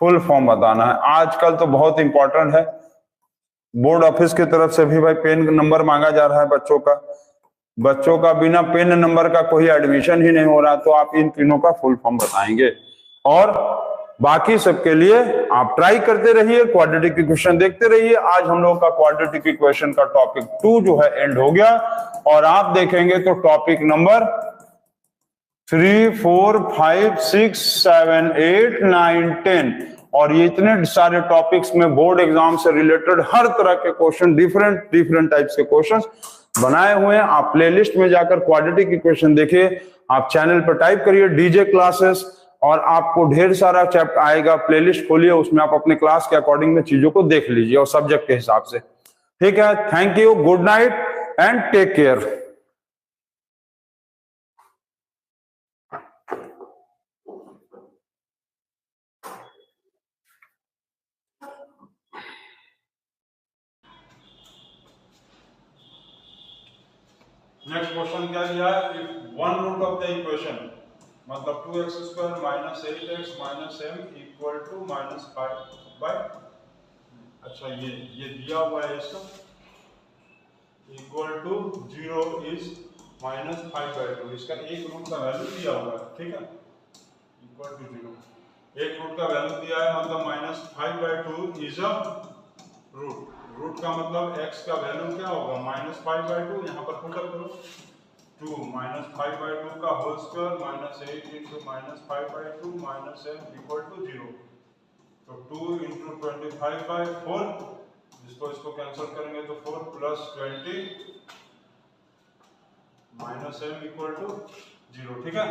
फुल फॉर्म बताना है। आजकल तो बहुत इंपॉर्टेंट है, बोर्ड ऑफिस की तरफ से भी भाई पेन नंबर मांगा जा रहा है बच्चों का बिना पेन नंबर का कोई एडमिशन ही नहीं हो रहा, तो आप इन तीनों का फुल फॉर्म बताएंगे, और बाकी सबके लिए आप ट्राई करते रहिए, क्वाड्रेटिक इक्वेशन देखते रहिए। आज हम लोग का क्वाड्रेटिक इक्वेशन का टॉपिक 2 जो है एंड हो गया, और आप देखेंगे तो टॉपिक नंबर 3, 4, 5, 6, 7, 8, 9, 10, और ये इतने सारे टॉपिक्स में बोर्ड एग्जाम से रिलेटेड हर तरह के क्वेश्चन, डिफरेंट टाइप्स के क्वेश्चंस बनाए हुए हैं। आप प्लेलिस्ट में जाकर क्वाड्रेटिक इक्वेशन देखिए, आप चैनल पर टाइप करिए डीजे क्लासेस, और आपको ढेर सारा चैप्टर आएगा, प्लेलिस्ट खोलिए, उसमें आप अपने क्लास के अकॉर्डिंग में चीजों को देख लीजिए और सब्जेक्ट के हिसाब से। ठीक है, thank you, good night and take care. Next question क्या दिया है, if one root of the equation मतलब 2x square minus 8x minus m equal to minus 5 by, अच्छा ये दिया हुआ है इसका, इक्वल टू 0 इज माइनस 5/2, इसका एक रूट का वैल्यू दिया हुआ है। ठीक है, इक्वल टू 0, एक रूट का वैल्यू दिया है, मतलब minus 5/2 is a root. Root का मतलब x का वैल्यू क्या होगा, माइनस 5/2, यहाँ पर पुट अप करो, 2 माइनस 5/2 का whole square minus 8 into minus 5/2 minus m equal to 0। तो 2 इंटू 25/4, इसको कैंसिल करेंगे तो 4 प्लस 20 माइनस m इक्वल टू 0। ठीक है,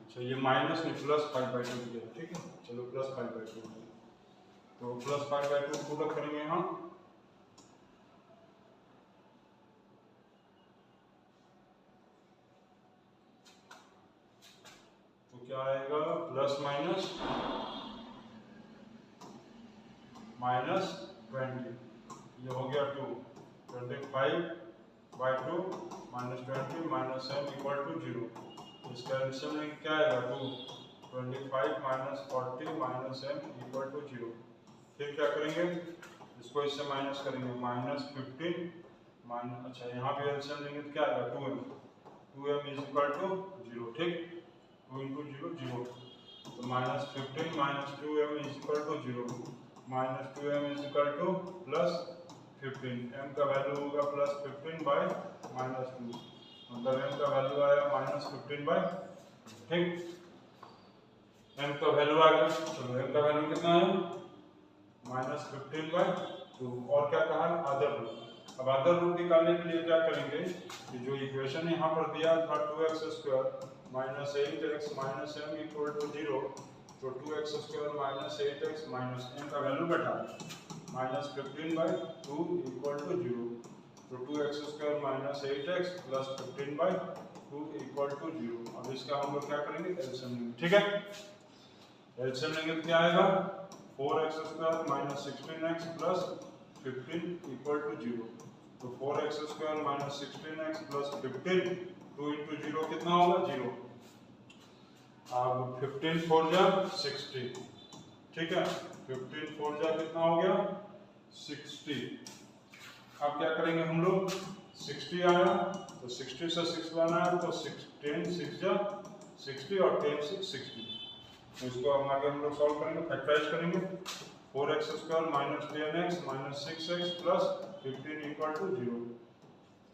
अच्छा ये माइनस में प्लस 5/2 दिया। ठीक है, चलो प्लस 5/2, तो प्लस 5/2 पुट अप करेंगे हम, तो क्या आएगा, प्लस माइनस माइनस 20, ये हो गया 2, 25/2 minus 20 minus m equal to 0। इसका एल्सियम में क्या आएगा, 2, 25 minus 40 minus m equal to 0। फिर क्या करेंगे, इसको इससे माइनस करेंगे, माइनस 15 माइनस, अच्छा यहाँ पे एल्सियम लेंगे तो क्या आएगा, 2m इज इक्वल टू 0। ठीक, 2 इंटू 0 0, तो minus 15 minus 2m is equal to 0, minus 2m is equal to plus 15, m का वैल्यू होगा प्लस 15 बाय माइनस 2, मतलब m का वैल्यू आया माइनस 15 बाय, ठीक, m का वैल्यू आ गया। चलो m का वैल्यू कितना है, माइनस 15/2, और क्या कहा, अदर रूट। अब अदर रूट निकालने के लिए क्या करेंगे, कि जो इक्वेशन यहाँ पर दिया था 2x square minus 8x minus m equal to 0, तो 2x square minus 8x minus m का वैल्यू बैठा माइनस 15/2 इक्वल टू 0, तो 2x square minus 8x plus 15/2 equal to 0। अब इसका हम लोग क्या करेंगे, एलसीएम लेंगे। ठीक है, एलसीएम लेंगे तो क्या आएगा, 4x square minus 16x plus 15 equal to 0, तो 4x square minus 16x plus 15, 2 into 0 कितना होगा, 0। अब 15 4 जा 60, ठीक है, 15 4 जा कितना हो गया, 60। अब क्या करेंगे हम लोग, 60 आया तो 60 से 6 लाना है, तो 10 6 जा 60 और 10 6 60, तो इसको हम आगे हम लोग सॉल्व करेंगे, फैक्टराइज करेंगे। 4x square minus 10x minus 6x plus 15 equal to 0,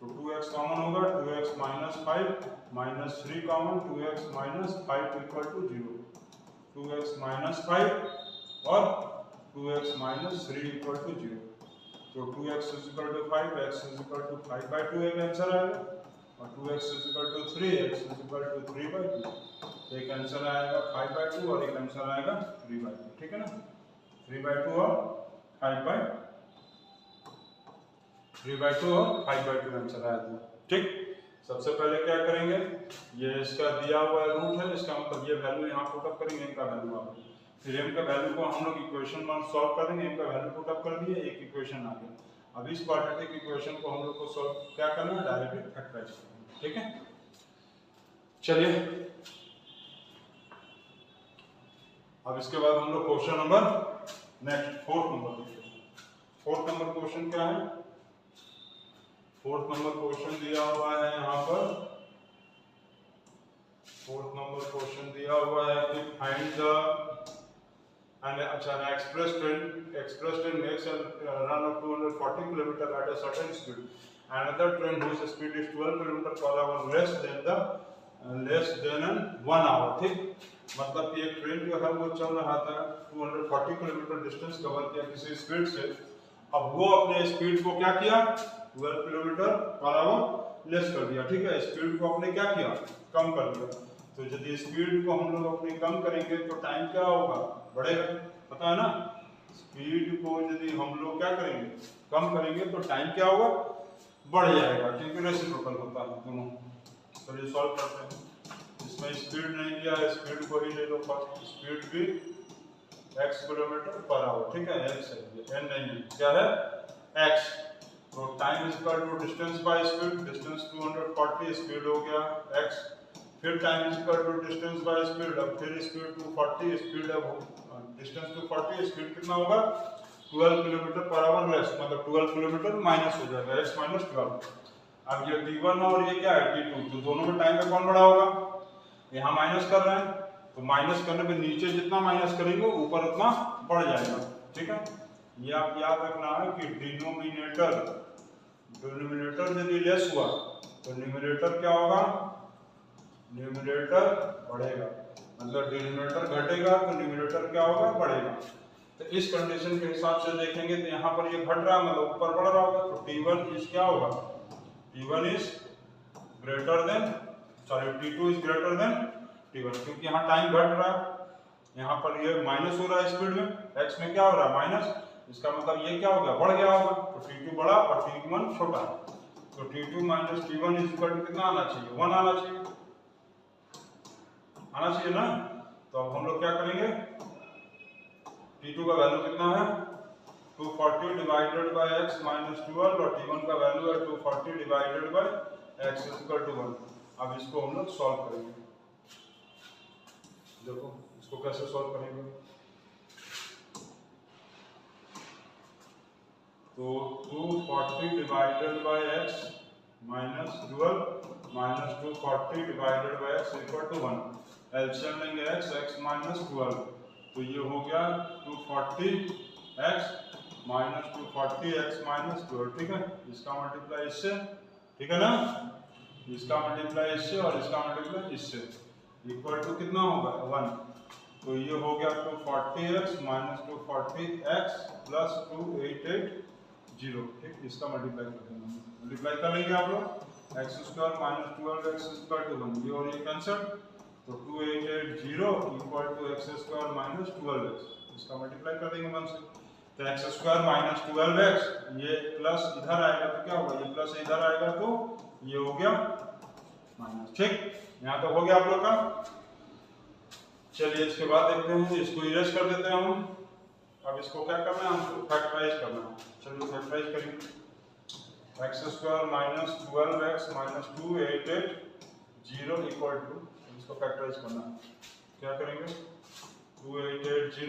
तो 2x कॉमन होगा, 2x minus 5 minus 3 common, 2x minus 5 equal to 0, 2x minus 5 और 2x माइनस 3 इक्वल टू 0, तो 2x is equal to 5, x is equal to 5/2 एक answer आएगा, और 2x is equal to 3, x is equal to 3/2, एक answer आएगा 5/2 और एक answer आएगा 3/2। ठीक है ना, 3/2 और 3/2 और 5/2 आंसर आएगा। ठीक, सबसे पहले क्या करेंगे, ये इसका दिया हुआ रूट है, इसका मतलब ये वैल्यू यहाँ पुट अप करेंगे, इनका वैल्यू आ गया, फिर m का वैल्यू को हम लोग इक्वेशन में सॉल्व करेंगे, m का वैल्यू पुट अप कर दिए, एक इक्वेशन आ गया। अब इस क्वाड्रेटिक इक्वेशन को हम लोग को सॉल्व क्या करना है, डायरेक्टली फैक्टराइज करना। ठीक है, चलिए अब इसके बाद हम लोग question number next fourth number question क्या है, फोर्थ नंबर क्वेश्चन दिया हुआ है यहाँ पर, फोर्थ नंबर क्वेश्चन दिया हुआ है कि find the an express train makes a run of 240 km at a certain speed, another train whose speed is 12 km per hour less than 1 hour। ठीक, मतलब कि एक ट्रेन जो है वो चल रहा था 240 किलोमीटर डिस्टेंस कवर किया किसी स्पीड से, अब वो अपने स्पीड को क्या किया, 12 किलोमीटर पर आवर लेस कर दिया, ठीक है। स्पीड को आपने क्या किया, कम कर दिया। तो यदि स्पीड को हम लोग अपनी कम करेंगे तो टाइम क्या होगा, बढ़ेगा, पता है ना। स्पीड को यदि हम लोग क्या करेंगे, कम करेंगे तो टाइम क्या होगा, बढ़ जाएगा, क्योंकि रेसिप्रोकल होता है दोनों। चलिए सॉल्व करते हैं। इसमें स्पीड नहीं दिया है, स्पीड को ही ले लो फर्स्ट। स्पीड भी x किलोमीटर पर आवर, ठीक है, x है, n नहीं है, क्या है, x। तो time is equal to distance by speed, distance 240, speed हो गया x। फिर time is equal to distance by speed, अब फिर स्पीड 240, स्पीड अब डिस्टेंस 240, स्पीड कितना होगा 12 किलोमीटर पर आवर लेस, मतलब 12 किलोमीटर माइनस हो जाएगा, x माइनस 12। अब ये t1 और ये क्या है t2, तो दोनों में टाइम में कौन बड़ा होगा, यहाँ माइनस कर रहे हैं, तो माइनस करने पे नीचे जितना माइनस करेंगे ऊपर उतना बढ़ जाएगा, ठीक है। ये आप याद रखना है कि डिनोमिनेटर यदि लेस हुआ तो न्यूमरेटर क्या होगा, न्यूमरेटर बढ़ेगा, मतलब डिनोमिनेटर घटेगा तो न्यूमरेटर क्या होगा, बढ़ेगा। तो इस कंडीशन के हिसाब से देखेंगे तो यहाँ पर ये घट रहा है, मतलब ऊपर बढ़ रहा होगा, तो t1 इज क्या होगा, t1 is greater than, sorry t2 is greater than t1, क्योंकि यहाँ टाइम घट रहा है, यहाँ पर ये माइनस हो रहा है स्पीड में, x में क्या हो रहा है माइनस, इसका मतलब ये क्या हो गया, बढ़ गया होगा, तो t2 बड़ा और t1 छोटा, तो t2 minus t1 is equal to कितना आना चाहिए, 1 आना चाहिए, आना चाहिए ना। तो अब हम लोग क्या करेंगे, t2 का वैल्यू कितना है 240 डिवाइडेड बाय x माइनस 12, और t1 का वैल्यू है 240 divided by x is equal to 1। अब इसको हम लोग सॉल्व करेंगे, देखो इसको कैसे सॉल्व करेंगे। तो 240 divided by x minus 12 minus 240 divided by x equal to 1, LCM लेंगे x माइनस 12, तो ये हो गया 240x माइनस 240x माइनस 12, ठीक है। इसका मल्टीप्लाई इससे, ठीक है ना, इसका मल्टीप्लाई इससे और इसका मल्टीप्लाई इससे, इक्वल टू कितना होगा 1, तो ये हो गया 240x माइनस 240x प्लस 2880, ठीक। इसका मल्टीप्लाई कर देना, मल्टीप्लाई कर लेंगे आप लोग, x square minus 12x square to 1, ये और ये कैंसिल, तो 2880 equal to x square minus 12x, इसका मल्टीप्लाई कर देंगे 1 से, तो x स्क्वायर माइनस 12x, ये प्लस इधर आएगा तो क्या होगा, ये प्लस इधर आएगा तो ये हो गया माइनस, ठीक। यहाँ तो हो गया आप लोग का। चलिए इसके बाद देखते हैं, इसको इरेज कर देते हैं हम। अब इसको क्या करना है, हमको फैक्टराइज करना है। चलिए फैक्टराइज करेंगे, x square minus 12x minus 2880 equal to, इसको फैक्टराइज करना है, क्या करेंगे 2880,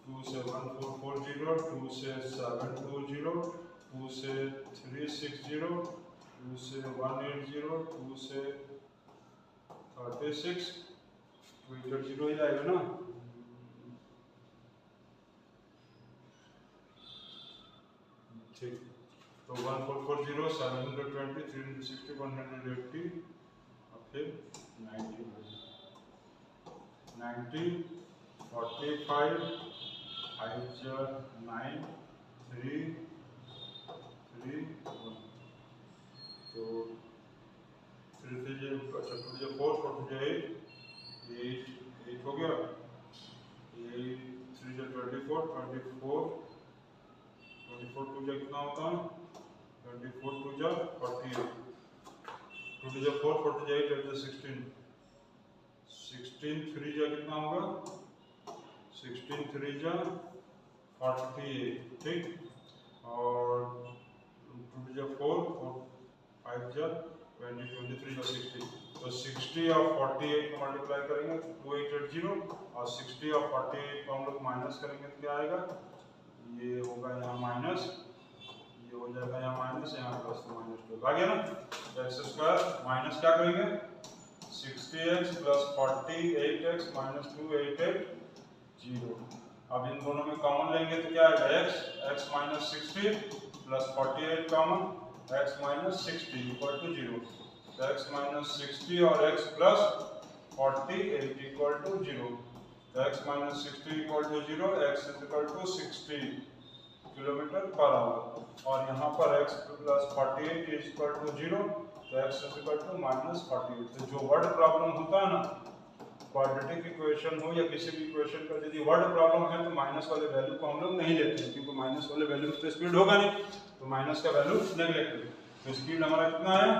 2 से 1440, 2 से 720, 2 से 360, 2 से 180, 2 से 36, 280 ही आएगा ना, ठीक। तो 1440, 720, 360, 180, और फिर 90, 45, 5 9 3 3 1, तो 3 3 अच्छा 2 4 4 8 8 हो गया, 8 3 24 24 24 2 कितना होता है, 24 2 48, 2 4 48 8 16, 16 3 कितना होगा, 16 3 48, ठीक, और 2 4 5 20 23 60, तो 60 और 48 को मल्टीप्लाई करेंगे 2880, और 60 और 48 को हम लोग माइनस करेंगे तो क्या आएगा, ये होगा यहाँ माइनस, ये हो जाएगा यहाँ माइनस, यहाँ प्लस, तो माइनस 2 आ गया ना। तो एक्स स्क्वायर माइनस क्या करेंगे 60x प्लस 48x माइनस 2880, अब इन दोनों में कॉमन लेंगे तो क्या आएगा x minus 60 plus 48 common, x minus 60 equal to 0, तो x माइनस 60 और x प्लस 48 इक्वल टू 0, तो x minus 60 equal to 0, x is equal to 60, kilometre per hour और यहाँ पर x plus 48 is equal to 0, तो x is equal to minus 48। तो जो word problem होता है ना, क्वाड्रेटिक इक्वेशन हो या किसी भी इक्वेशन का यदि वर्ड प्रॉब्लम है तो माइनस वाले वैल्यू को हम लोग नहीं लेते हैं, क्योंकि माइनस वाले वैल्यू में तो स्पीड होगा नहीं, तो माइनस का वैल्यू नेगलेक्ट करें। तो स्पीड हमारा कितना आया,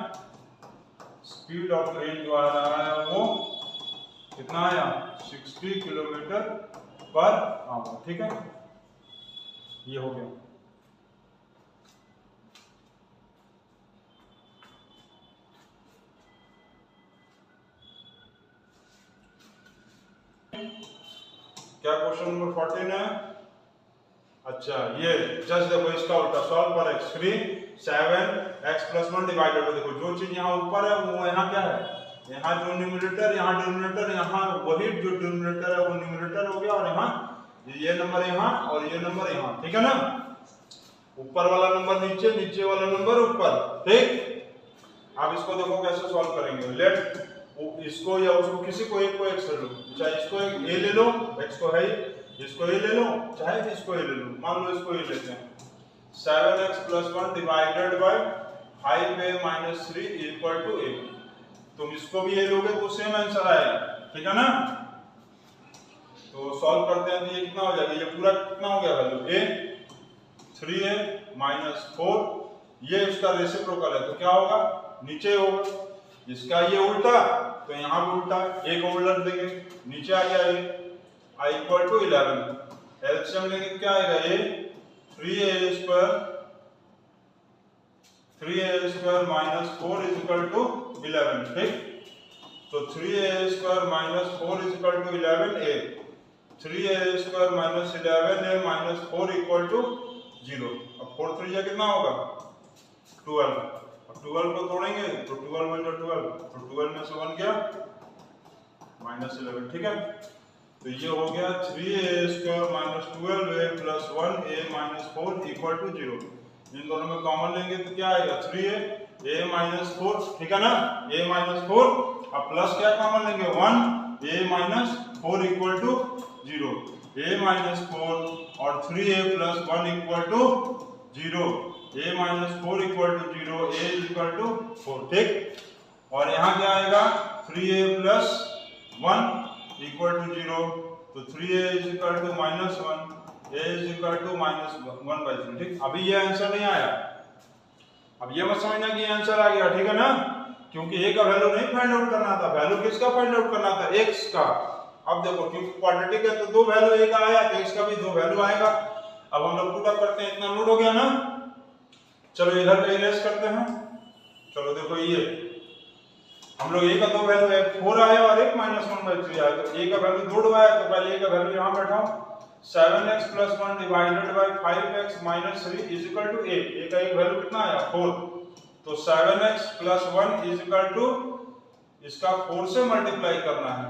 स्पीड ऑफ ट्रेन जो आ रहा है वो कितना आया, 60 किलोमीटर पर आवर। ठीक है, ये हो गया। क्या क्वेश्चन नंबर 14 है? अच्छा, ये जस्ट देखो इसका उल्टा सॉल्व पर x 3 7 x प्लस 1 डिवाइडेड। देखो जो चीज यहाँ ऊपर है वो यहाँ क्या है, यहाँ जो न्यूमरेटर यहाँ डिनोमिनेटर, यहाँ वही जो डिनोमिनेटर है वो न्यूमरेटर हो गया, और यहाँ ये नंबर यहाँ और ये नंबर यहाँ। ठीक है ना, ऊपर वाला नंबर नीचे, नीचे वाला नंबर ऊपर। ठीक, अब इसको देखो कैसे सॉल्व करेंगे। लेट इसको या उसको किसी को एक को x ले लो, चाहे इसको एक a ले लो, x को है, इसको a ले लो, चाहे इसको a ले लो। मान लो इसको a लेते हैं, 7x plus 1 divided by 5a minus 3 equal to a। तुम इसको भी a लोगे तो सेम आंसर आएगा। ठीक है ना, तो सॉल्व करते हैं तो ये कितना हो जाएगा, ये पूरा कितना हो गया वैल्यू a 3a माइनस 4, ये इसका रेसिप्रोकल है तो क्या होगा, नीचे होगा। इसका ये उल्टा तो यहाँ भी उल्टा, एक उलट देंगे, नीचे आ गया ये i इक्वल टू 11। एलसीएम लेंगे क्या आएगा, ये 3a square minus 4 is equal to 11। ठीक, तो 3a square minus 4 is equal to 11a, 3a square minus 11a minus 4 equal to 0। अब 4 3 कितना होगा, 12। 12 को तोड़ेंगे तो 12 1 12, तो 12 में से 1 क्या, माइनस 11। ठीक है, तो ये हो गया 3a square minus 12a plus 1a minus 4 equal to 0। इन दोनों में कॉमन लेंगे तो क्या आएगा, 3a माइनस 4। ठीक है ना, a माइनस 4, अब प्लस क्या कॉमन लेंगे, 1a minus 4 equal to 0। a minus 4 और 3a plus 1 equal to 0, a minus 4 equal to 0, a is equal to 4। ठीक, और यहाँ क्या आएगा, 3a प्लस 1 इक्वल टू 0, तो 3a is equal to minus 1, a is equal to minus 1/3। ठीक, अभी ये आंसर नहीं आया, अब ये मत समझना कि आंसर आ गया। ठीक है ना, क्योंकि a का वैल्यू नहीं फाइंड आउट करना था, वैल्यू किसका फाइंड आउट करना था, x का। अब देखो क्योंकि क्वाड्रेटिक है तो दो वैल्यू a का आया, तो x का भी दो वैल्यू आएगा। अब हम लोग पुट अप करते हैं, इतना नोट हो गया ना। चलो इधर पे इरेज करते हैं। चलो देखो ये हम लोग a का दो वैल्यू है, 4 आया और एक माइनस 1/3 आया, तो a का वैल्यू 2 आया, तो पहले a का वैल्यू यहाँ बैठाओ, 7x plus 1 divided by 5x minus 3 is equal to a। a का एक वैल्यू कितना आया, 4, तो 7x plus 1 is equal to इसका 4 से मल्टीप्लाई करना है।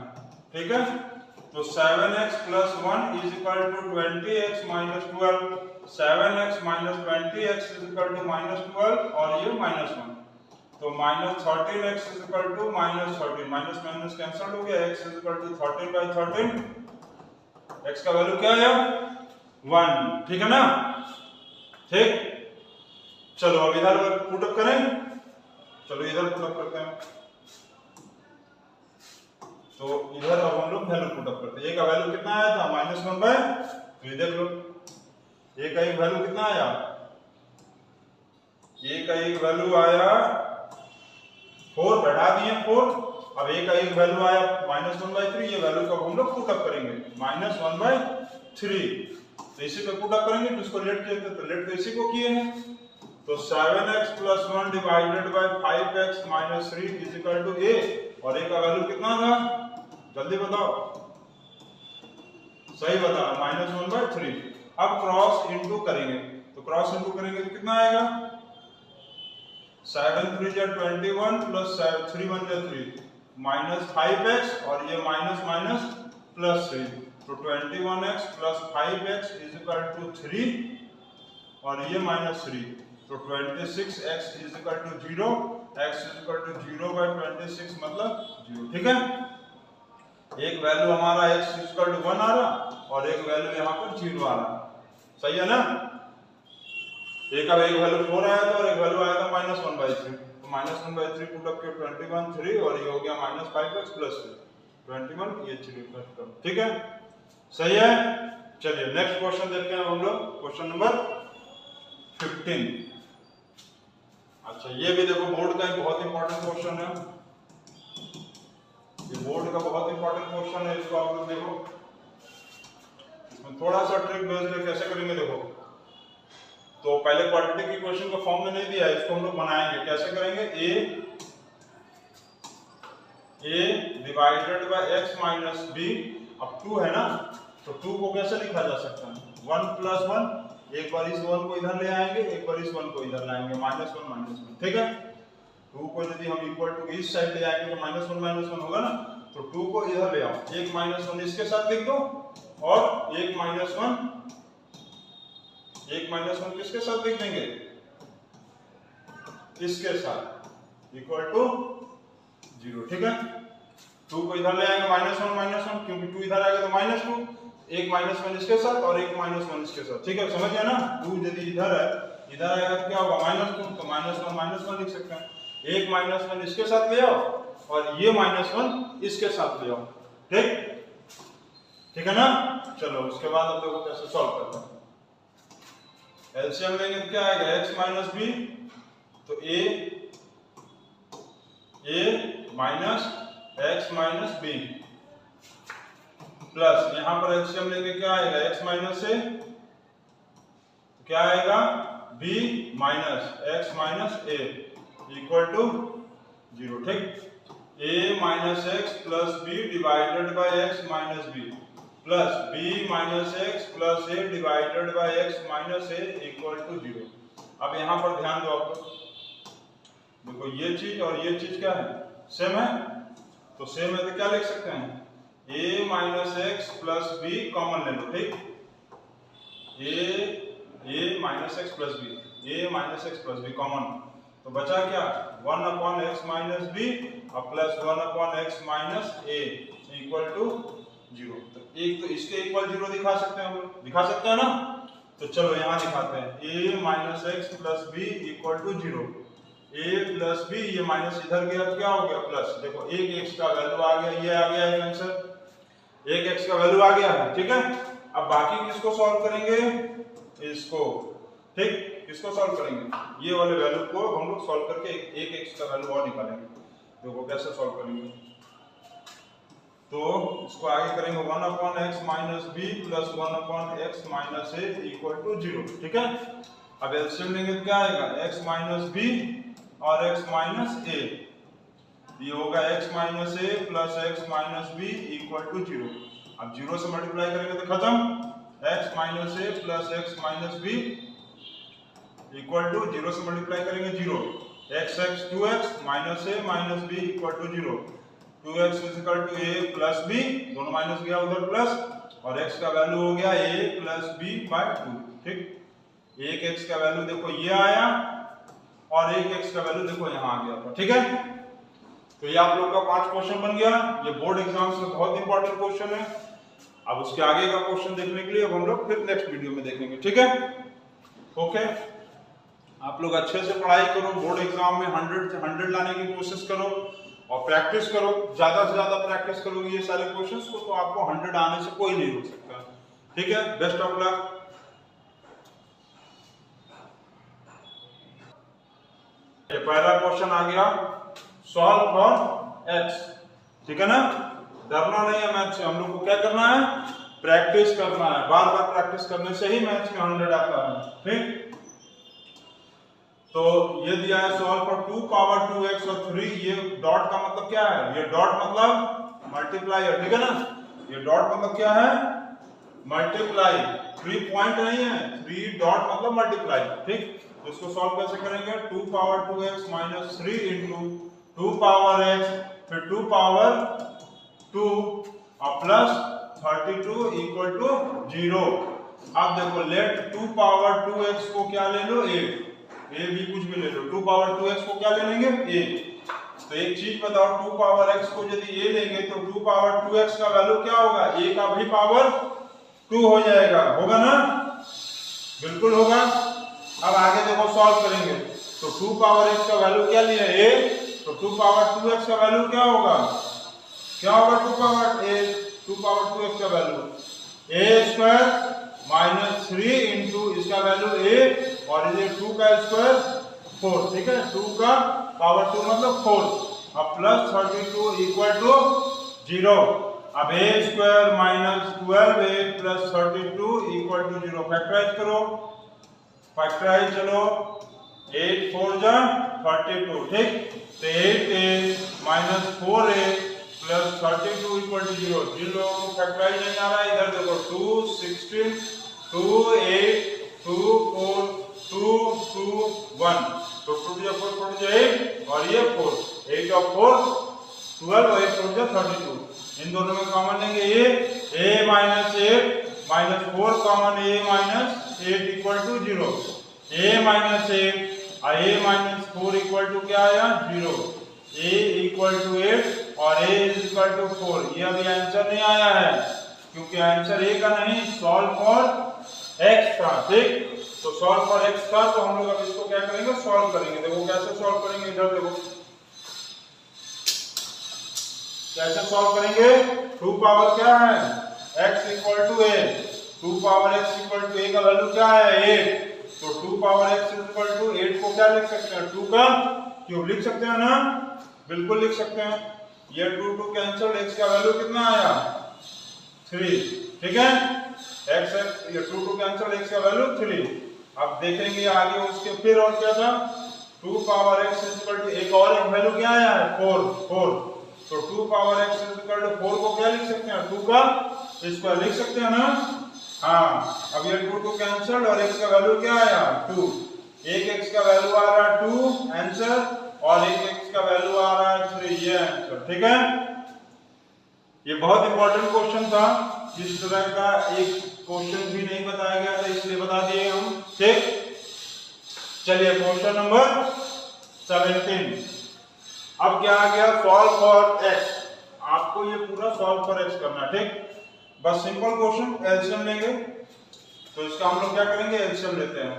ठीक है, तो 7x plus 1 is equal to 20x minus 12, 7x minus 20x is equal to minus 12 और ये माइनस 1, तो minus 13x is equal to minus 13, minus minus cancel हो गया, x is equal to 13/13, x का वैल्यू क्या आया, 1। ठीक है ना, ठीक, चलो अब इधर पुट अप करें। चलो इधर पुट अप करते हैं, तो इधर अब हम लोग वैल्यू पुट अप करते हैं। a का वैल्यू कितना आया था, -1/, तो ये देख लो a का एक वैल्यू कितना आया, a का एक वैल्यू आया 4, बढ़ा दिए 4। अब a का एक वैल्यू आया -1/3, ये वैल्यू को हम लोग पुट अप करेंगे, -1/3। तो इसी पे पुट अप करेंगे, तो इसको लेट किए थे, तो लेट तो इसी को किए हैं, तो 7x plus 1 divided by 5x minus 3 is equal to a, और a का वैल्यू कितना था, जल्दी बताओ, सही बता, -1/3। अब क्रॉस इनटू करेंगे, तो क्रॉस इनटू करेंगे तो कितना आएगा, 7 3 जा 21 प्लस 3 1 जा 3 माइनस 5x, और ये माइनस माइनस प्लस 3, तो 21x plus 5x is equal to 3, और ये माइनस 3, तो 26x is equal to 0, x is equal to 0/26 मतलब 0। ठीक है, एक वैल्यू हमारा x इज इक्वल टू 1 आ रहा और एक वैल्यू यहाँ पर 0 आ रहा, सही है ना। एक अब एक वैल्यू 4 आया था और एक वैल्यू आया था -1/3, तो -1/3 पुट अप किया 21 3 और ये हो गया -5x + 21, ये चलिए कट करो, ठीक है, सही है। चलिए नेक्स्ट क्वेश्चन देखते हैं हम लोग, क्वेश्चन नंबर 15। अच्छा ये भी देखो बोर्ड का एक बहुत इंपॉर्टेंट क्वेश्चन है, ये बोर्ड का बहुत इंपॉर्टेंट क्वेश्चन है, इसको आप लोग देखो, इसमें थोड़ा सा ट्रिक बेस्ड है, कैसे करेंगे देखो। तो पहले क्वाड्रेटिक इक्वेशन को फॉर्म में नहीं दिया है, इसको हम लोग बनाएंगे, कैसे करेंगे, a divided by x minus b, अब 2 है ना, तो 2 को कैसे लिखा जा सकता है, 1 + 1, एक बार इस 1 को इधर ले आएंगे, एक बार इस 1 को इधर लाएंगे, -1, ठीक है। 2 को यदि हम इक्वल टू इस साइड ले आएंगे तो -1 होगा ना, तो 2 को इधर ले आओ, एक -1 इसके साथ लिख दो और एक -1 किसके साथ लिख देंगे, इसके साथ, इक्वल टू 0, ठीक है। 2 को इधर ले आएंगे -1, क्योंकि 2 इधर आएगा तो -2, एक -1 इसके साथ और एक -1 इसके साथ, ठीक है, समझ गया ना। 2 यदि इधर है, इधर आएगा तो क्या होगा, -2, तो -1 लिख सकते हैं, एक -1 इसके साथ ले आओ और ये -1 इसके साथ ले आओ, ठीक है ना। चलो उसके बाद अब देखो कैसे सॉल्व करते हैं, एलसीएम लेंगे तो क्या आएगा, x माइनस b, तो a minus x minus b plus यहां पर एलसीएम लेंगे क्या आएगा, x माइनस a, तो क्या आएगा, b minus x minus a equal to 0, ठीक। a minus x plus b divided by x minus b plus b minus x plus a divided by x minus a equal to 0। अब यहाँ पर ध्यान दो आप लोग, देखो ये चीज और ये चीज क्या है, सेम है, तो सेम है तो क्या लिख सकते हैं, a minus x plus b common ले लो, ठीक, a minus x plus b common, तो बचा क्या, 1/x माइनस b और plus 1/x minus a equal to 0। तो एक तो इसके इक्वल 0 दिखा सकते हैं हम लोग, दिखा सकते हैं ना, तो चलो यहाँ दिखाते हैं, a minus x plus b equal to 0, a plus b, ये माइनस इधर गया तो क्या हो गया प्लस, देखो एक x का वैल्यू आ गया, ये आ गया है आंसर, एक x का वैल्यू आ गया है, ठीक है। अब बाकी किसको सॉल्व करेंगे, इसको, ठीक, किसको सॉल्व करेंगे, ये वाले वैल्यू को हम लोग सॉल्व करके एक x का वैल्यू और निकालेंगे, देखो कैसे सॉल्व करेंगे। तो इसको आगे करेंगे 1/x minus b plus 1/x minus a equal to 0, ठीक है। अब एलसीएम लेंगे तो क्या आएगा, x माइनस b और x माइनस a, ये होगा x minus a plus x minus b equal to 0। अब 0 से मल्टीप्लाई करेंगे तो खत्म, x minus a plus x minus b equal to 0 से मल्टीप्लाई करेंगे 0, x 2x minus a minus b equal to 0, 2x equal to a plus b, दोनों minus गया उधर प्लस, और x का वैल्यू हो गया a प्लस b बाय 2, ठीक। एक x का वैल्यू देखो ये आया और एक x का वैल्यू देखो यहाँ आ गया, ठीक है। तो ये आप लोग का 5 क्वेश्चन बन गया, ये बोर्ड एग्जाम्स में बहुत इंपॉर्टेंट क्वेश्चन है। अब उसके आगे का क्वेश्चन देखने के लिए अब हम लोग फिर नेक्स्ट वीडियो में देखेंगे, ठीक है, ओके। आप लोग अच्छे से पढ़ाई करो, बोर्ड एग्जाम में 100 से 100 लाने की कोशिश करो और प्रैक्टिस करो, ज्यादा से ज्यादा प्रैक्टिस करोगे ये सारे क्वेश्चंस को तो आपको 100 आने से कोई नहीं रोक सकता, ठीक है। Best of luck. ये पहला क्वेश्चन आ गया, सॉल्व फॉर x, ठीक है ना, डरना नहीं है मैथ से, हम लोग को क्या करना है, प्रैक्टिस करना है, बार बार प्रैक्टिस करने से ही मैथ्स में 100 आता है, ठीक। तो ये दिया है सॉल्व फॉर 2 पावर 2x और 3, ये डॉट का मतलब क्या है, ये डॉट मतलब मल्टीप्लाई, ठीक है ना, ये डॉट मतलब क्या है, मल्टीप्लाई, 3 पॉइंट नहीं है, 3 डॉट मतलब मल्टीप्लाई, ठीक। तो इसको सॉल्व कैसे करेंगे, 2 power 2x minus 3 into 2 power x, फिर 2 पावर 2 और प्लस 32 इक्वल टू 0। अब देखो लेट 2 पावर 2x को क्या ले लो, a भी कुछ भी ले लो, 2 पावर 2x को क्या ले लेंगे, a। तो एक चीज बताओ, 2 पावर x को यदि a लेंगे तो 2 पावर 2x का वैल्यू क्या होगा, a का भी पावर 2 हो जाएगा, होगा ना, बिल्कुल होगा। अब आगे देखो सॉल्व करेंगे तो 2 पावर x का वैल्यू क्या लिया a, तो 2 पावर 2x का वैल्यू क्या होगा 2 पावर 2x का value a square minus 3 into इसका वैल्यू a और ये 2 का स्क्वायर 4, ठीक है 2 का पावर 2 मतलब 4 अब प्लस 32 इक्वल टू 0। अब a square minus 12a plus 32 equal to 0 factorise करो, फैक्टराइज चलो 8 4 जा 32, ठीक तो 8a minus 4a plus 32 equal to 0, जिन लोगों को फैक्टराइज नहीं आ रहा है इधर देखो 2 16 2 8 2 4 2 2 1 तो 2 जा 4 4 जा 8 और ये 4 8 और 4 12 और 8 4 जा 32, इन दोनों में कॉमन लेंगे a minus 8 minus 4 common a minus 8 equal to 0, a minus 8 और a माइनस 4 इक्वल टू क्या आया 0, a इक्वल टू 8 और a इक्वल टू 4। ये अभी आंसर नहीं आया है क्योंकि आंसर a का नहीं, सॉल्व फॉर x था, ठीक तो सॉल्व फॉर x था तो हम लोग अब इसको क्या करेंगे सॉल्व करेंगे। देखो कैसे सॉल्व करेंगे, इधर देखो कैसे सॉल्व करेंगे, 2 पावर क्या है x equal to a, 2 power x equal to a का वैल्यू क्या है 8, तो 2 पावर x इक्वल टू 8 को क्या लिख सकते हैं 2 का क्यूब लिख सकते हैं ना, बिल्कुल लिख सकते हैं। ये 2 2 कैंसिल, x का वैल्यू कितना आया 3, ठीक है x ये 2 2 कैंसिल, x का वैल्यू 3। अब देखेंगे आगे उसके फिर और क्या था 2 पावर x इक्वल टू एक और एक वैल्यू क्या आया है 4 तो 2 पावर x इक्वल टू 4 को क्या लिख सकते हैं 2 का स्क्वायर लिख सकते हैं ना, हाँ अब ये 2 2 कैंसिल और x का वैल्यू क्या आया 2, एक x का वैल्यू आ रहा है 2 आंसर और एक x का वैल्यू आ रहा है 3, ये आंसर, ठीक है। ये बहुत इंपॉर्टेंट क्वेश्चन था, इस तरह का एक क्वेश्चन भी नहीं बताया गया था इसलिए बता दिए हम, ठीक। चलिए क्वेश्चन नंबर 17, अब क्या आ गया सॉल्व फॉर x, आपको ये पूरा सॉल्व फॉर x करना, ठीक बस सिंपल क्वेश्चन, एलसीएम लेंगे तो इसका हम लोग क्या करेंगे एलसीएम लेते हैं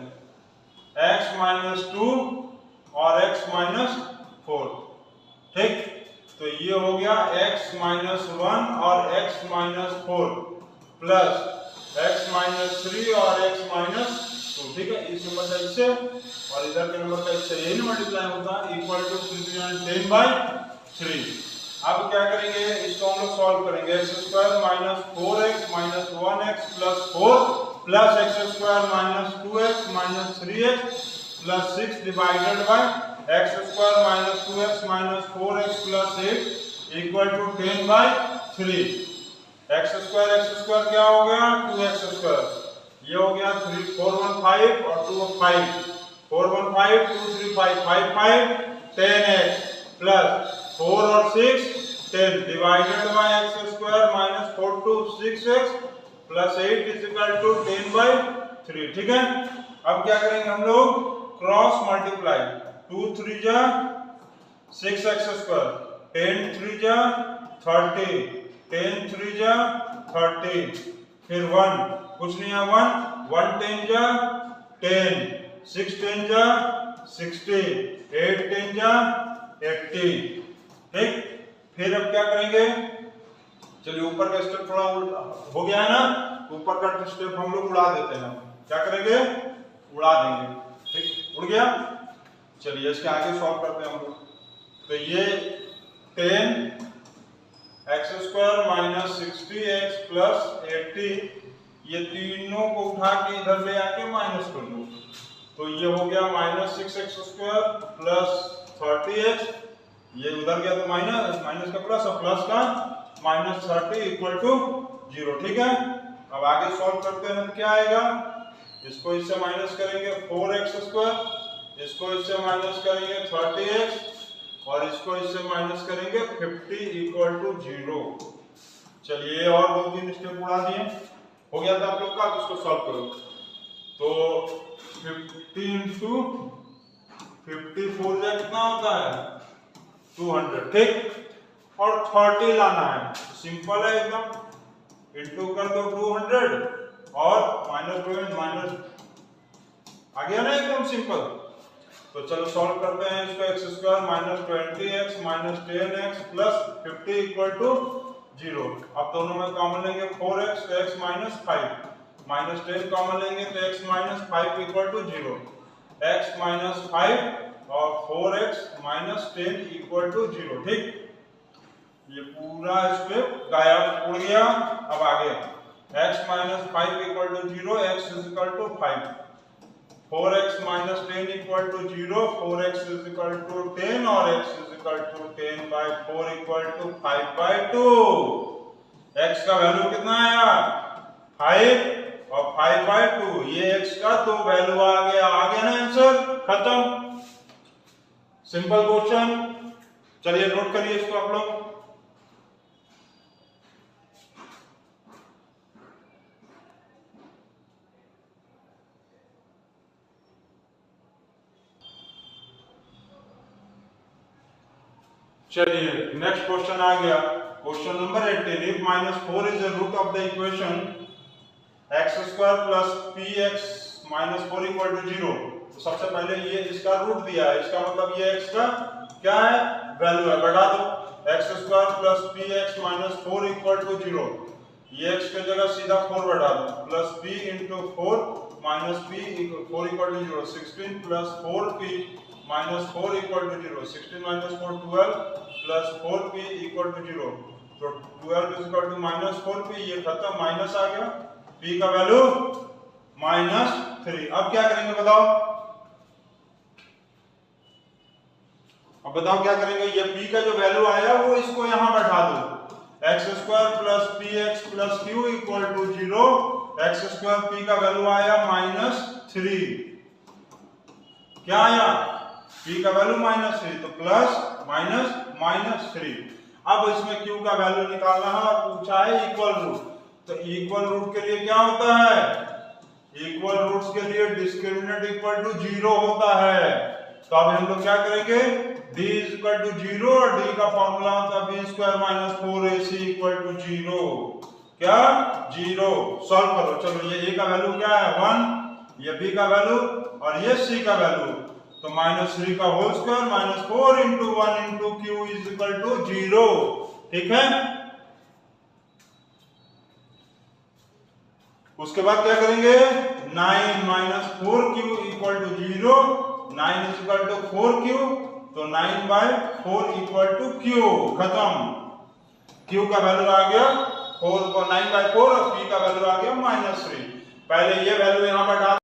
x माइनस 2 और x माइनस 4, ठीक तो ये हो गया x माइनस 1 और x minus 4 plus x minus 3 और x माइनस 2, ठीक है इस नंबर का इससे और इधर के नंबर का इससे यही मल्टीप्लाई होता है इक्वल टू 10/3। अब क्या करेंगे इसको हम लोग सॉल्व करेंगे x square minus 4x minus 1x plus 4 plus x square minus 2x minus 3x plus 6 divided by x square minus 2x minus 4x plus 8 equal to 10/3। x square क्या हो गया 2x स्क्वायर, ये हो गया 415 और 2 5 415 2 3 5 5 5 10x plus 4 और 6 10 divided by x square minus 4 to 6x plus 8 is equal to 10/3, ठीक है। अब क्या करेंगे हम लोग क्रॉस मल्टीप्लाई 2 3 जा 6x स्क्वायर 10 3 जा 30 10 3 जा 30 फिर 1 कुछ नहीं है 1 10 जा 10 6 10 जा 60 8 10 जा 80, ठीक फिर अब क्या करेंगे चलिए ऊपर का स्टेप थोड़ा हो गया है ना, ऊपर का स्टेप हम लोग उड़ा देते हैं, क्या करेंगे उड़ा देंगे, ठीक उड़ गया। चलिए इसके आगे सॉल्व करते हैं हम लोग, तो ये 10x square minus 60x plus 80 ये तीनों को उठा के इधर ले आके माइनस कर दो, तो ये हो गया minus 6x square plus 30x, ये उधर गया तो माइनस का प्लस और प्लस का माइनस 30 इक्वल टू 0, ठीक है। अब आगे सॉल्व करते हैं क्या आएगा, इसको इससे माइनस करेंगे 4x स्क्वायर, इसको इससे माइनस करेंगे 30x और इसको इससे माइनस करेंगे 50 इक्वल टू 0। चलिए और 2-3 स्टेप उड़ा दिए, हो गया था आप लोग का, इसको सॉल्व करो तो 50 इंटू 54 जा कितना होता है 200, ठीक और 30 लाना है, सिंपल है एकदम, इंटू कर दो 200 और माइनस आ गया ना एकदम सिंपल। तो चलो सॉल्व करते हैं इसको। X square minus 20x minus 10x plus 50 equal to 0। अब दोनों में कॉमन लेंगे 4x तो x माइनस 5 माइनस 10 कॉमन लेंगे तो x minus 5 equal to 0। x minus 5 और 4x माइनस 10 इक्वल टू 0। ठीक, ये पूरा स्टेप गायब उड़ गया। अब आगे x minus 5 equal to 0, x is equal to 5, 4x minus 10 equal to 0, 4x is equal to 10 और x is equal to 10 by 4 equal to 5 by 2। x का वैल्यू कितना आया 5 और 5 बाई 2, ये x का तो वैल्यू आ गया ना आंसर, खत्म। Simple question. चलिए नोट करिए इसको आप लोग। चलिए नेक्स्ट क्वेश्चन आ गया, question number 18। If minus 4 is the root of the equation x square plus p x minus 4 equal to 0, तो सबसे पहले ये इसका रूट दिया है, इसका मतलब ये एक्स का क्या है वैल्यू है, बढ़ा दो। X square plus p x minus 4 equal to 0, ये एक्स की जगह सीधा 4 बढ़ा दो, plus p into 4 minus p 4 equal to 0, 16 plus 4p minus 4 equal to 0, 16 minus 4 12 plus 4p equal to 0, तो 12 is equal to minus 4p, ये खत्म, minus आ गया, p का वैल्यू माइनस 3। अब क्या करेंगे बताओ, अब बताओ क्या करेंगे। ये p का जो वैल्यू आया वो इसको यहां बैठा दो, x square plus p x plus q equal to 0, x square p का वैल्यू आया माइनस 3, क्या आया p का वैल्यू माइनस 3, तो प्लस माइनस माइनस 3। अब इसमें q का वैल्यू निकालना है और पूछा है इक्वल रूट, तो इक्वल रूट के लिए क्या होता है, इक्वल रूट्स के लिए डिस्क्रिमिनेंट इक्वल टू 0 होता है। तो अब हम लोग क्या करेंगे, d इज इक्वल टू 0 और d का फॉर्मूला होता है b square minus 4ac equal to 0, क्या 0। सॉल्व करो, चलो ये a का वैल्यू क्या है 1, ये b का वैल्यू और ये c का वैल्यू, तो माइनस 3 का whole square minus 4 into 1 into q is equal to 0। ठीक है, उसके बाद क्या करेंगे, 9 minus 4q equal to 0, 9 is equal to 4q, तो 9 बाय 4 इक्वल टू q, खत्म। q का वैल्यू आ गया 4 को 9 बाय 4 और p का वैल्यू आ गया माइनस 3। पहले ये वैल्यू यहां पर डाल